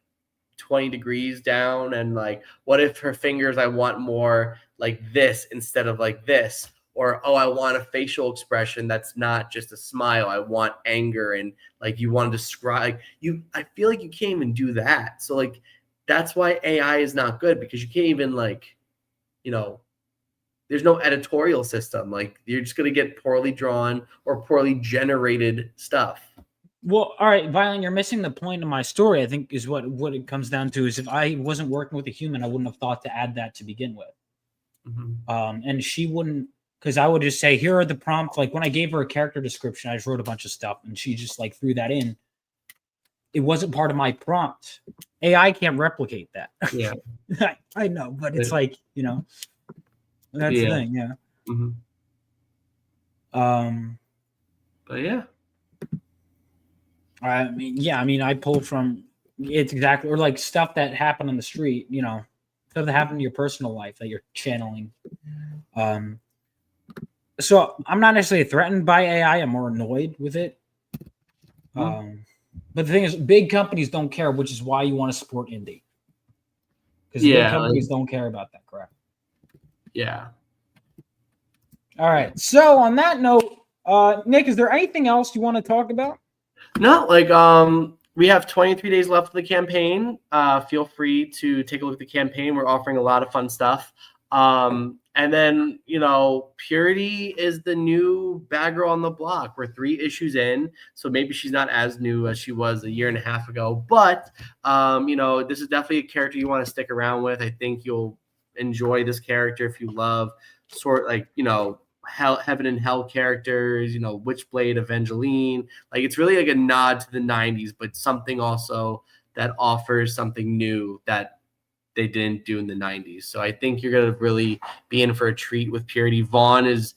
20 degrees down, and like, what if her fingers, I want more like this instead of like this. Or, oh, I want a facial expression that's not just a smile. I want anger, and like you want to describe you. I feel like you can't even do that. So like that's why AI is not good, because you can't even like, you know, there's no editorial system. Like you're just gonna get poorly drawn or poorly generated stuff. Well, all right, Violent, you're missing the point of my story. I think is what it comes down to is if I wasn't working with a human, I wouldn't have thought to add that to begin with. Mm-hmm. And she wouldn't. Because I would just say, here are the prompts. Like when I gave her a character description, I just wrote a bunch of stuff and she just like threw that in. It wasn't part of my prompt. AI can't replicate that. Yeah. I know, but it's like, you know, that's the thing. Yeah. Mm-hmm. But yeah. I mean, I pulled from it's exactly, or like stuff that happened on the street, you know, stuff that happened in your personal life that you're channeling. So I'm not necessarily threatened by AI. I'm more annoyed with it. But the thing is, big companies don't care, which is why you want to support indie. Because big companies don't care about that crap. Yeah. All right. So on that note, Nick, is there anything else you want to talk about? No, like we have 23 days left of the campaign. Feel free to take a look at the campaign. We're offering a lot of fun stuff. And then, you know, Purity is the new bad girl on the block. We're 3 issues in, so maybe she's not as new as she was a year and a half ago. But, you know, this is definitely a character you want to stick around with. I think you'll enjoy this character, if you love sort like, heaven and hell characters, Witchblade, Evangeline, like it's really like a nod to the 90s, but something also that offers something new that they didn't do in the 90s. So I think you're going to really be in for a treat with Purity. Vaughn is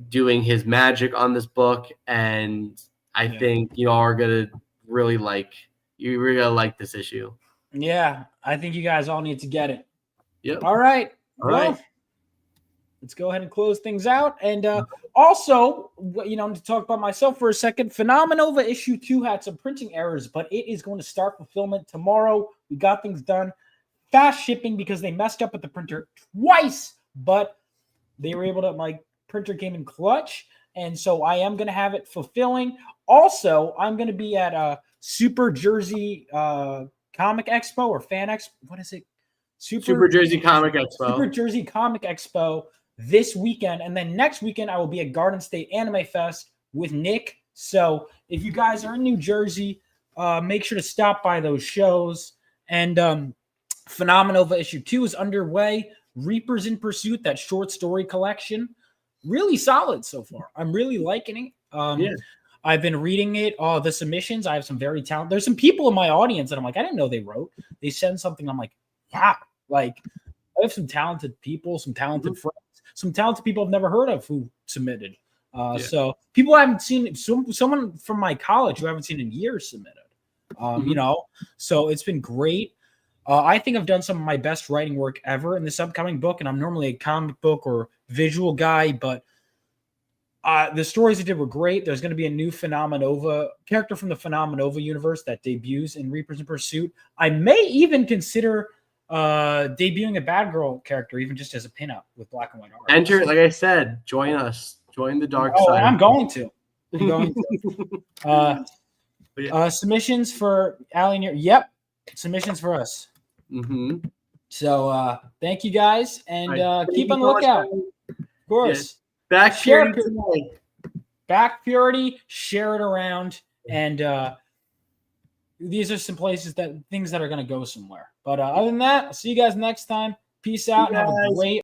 doing his magic on this book, and I think you all are going to really like this issue. Yeah, I think you guys all need to get it. Yep. All right. Let's go ahead and close things out. And also, to talk about myself for a second, Phenomenova issue 2 had some printing errors, but it is going to start fulfillment tomorrow. We got things done. Fast shipping because they messed up with the printer twice, but they were able to, my printer came in clutch. And so I am going to have it fulfilling. Also, I'm going to be at a Super Jersey Comic Expo or Fan Expo. What is it? Super Jersey Comic Expo. Super Jersey Comic Expo this weekend. And then next weekend, I will be at Garden State Anime Fest with Nick. So if you guys are in New Jersey, make sure to stop by those shows. And Phenomenova issue 2 is underway. Reapers in Pursuit, that short story collection, really solid so far. I'm really liking it. I've been reading it. The submissions, I have some very talented. There's some people in my audience that I'm like, I didn't know they wrote. They send something. I'm like, wow. Like, I have some talented people, some talented friends, some talented people I've never heard of who submitted. So people I haven't seen, someone from my college who I haven't seen in years submitted. So it's been great. I think I've done some of my best writing work ever in this upcoming book, and I'm normally a comic book or visual guy, but the stories I did were great. There's going to be a new Phenomenova character from the Phenomenova universe that debuts in Reapers in Pursuit. I may even consider debuting a Bad Girl character, even just as a pinup with black and white art. Enter, like I said, join us. Join the dark side. I'm going to. Submissions for Allie. Yep. Submissions for us. Mm-hmm. So thank you guys, and keep on the lookout. Of course. Back Purity. Back Purity. Share it around, and these are some things that are going to go somewhere. But other than that, I'll see you guys next time. Peace out and have a great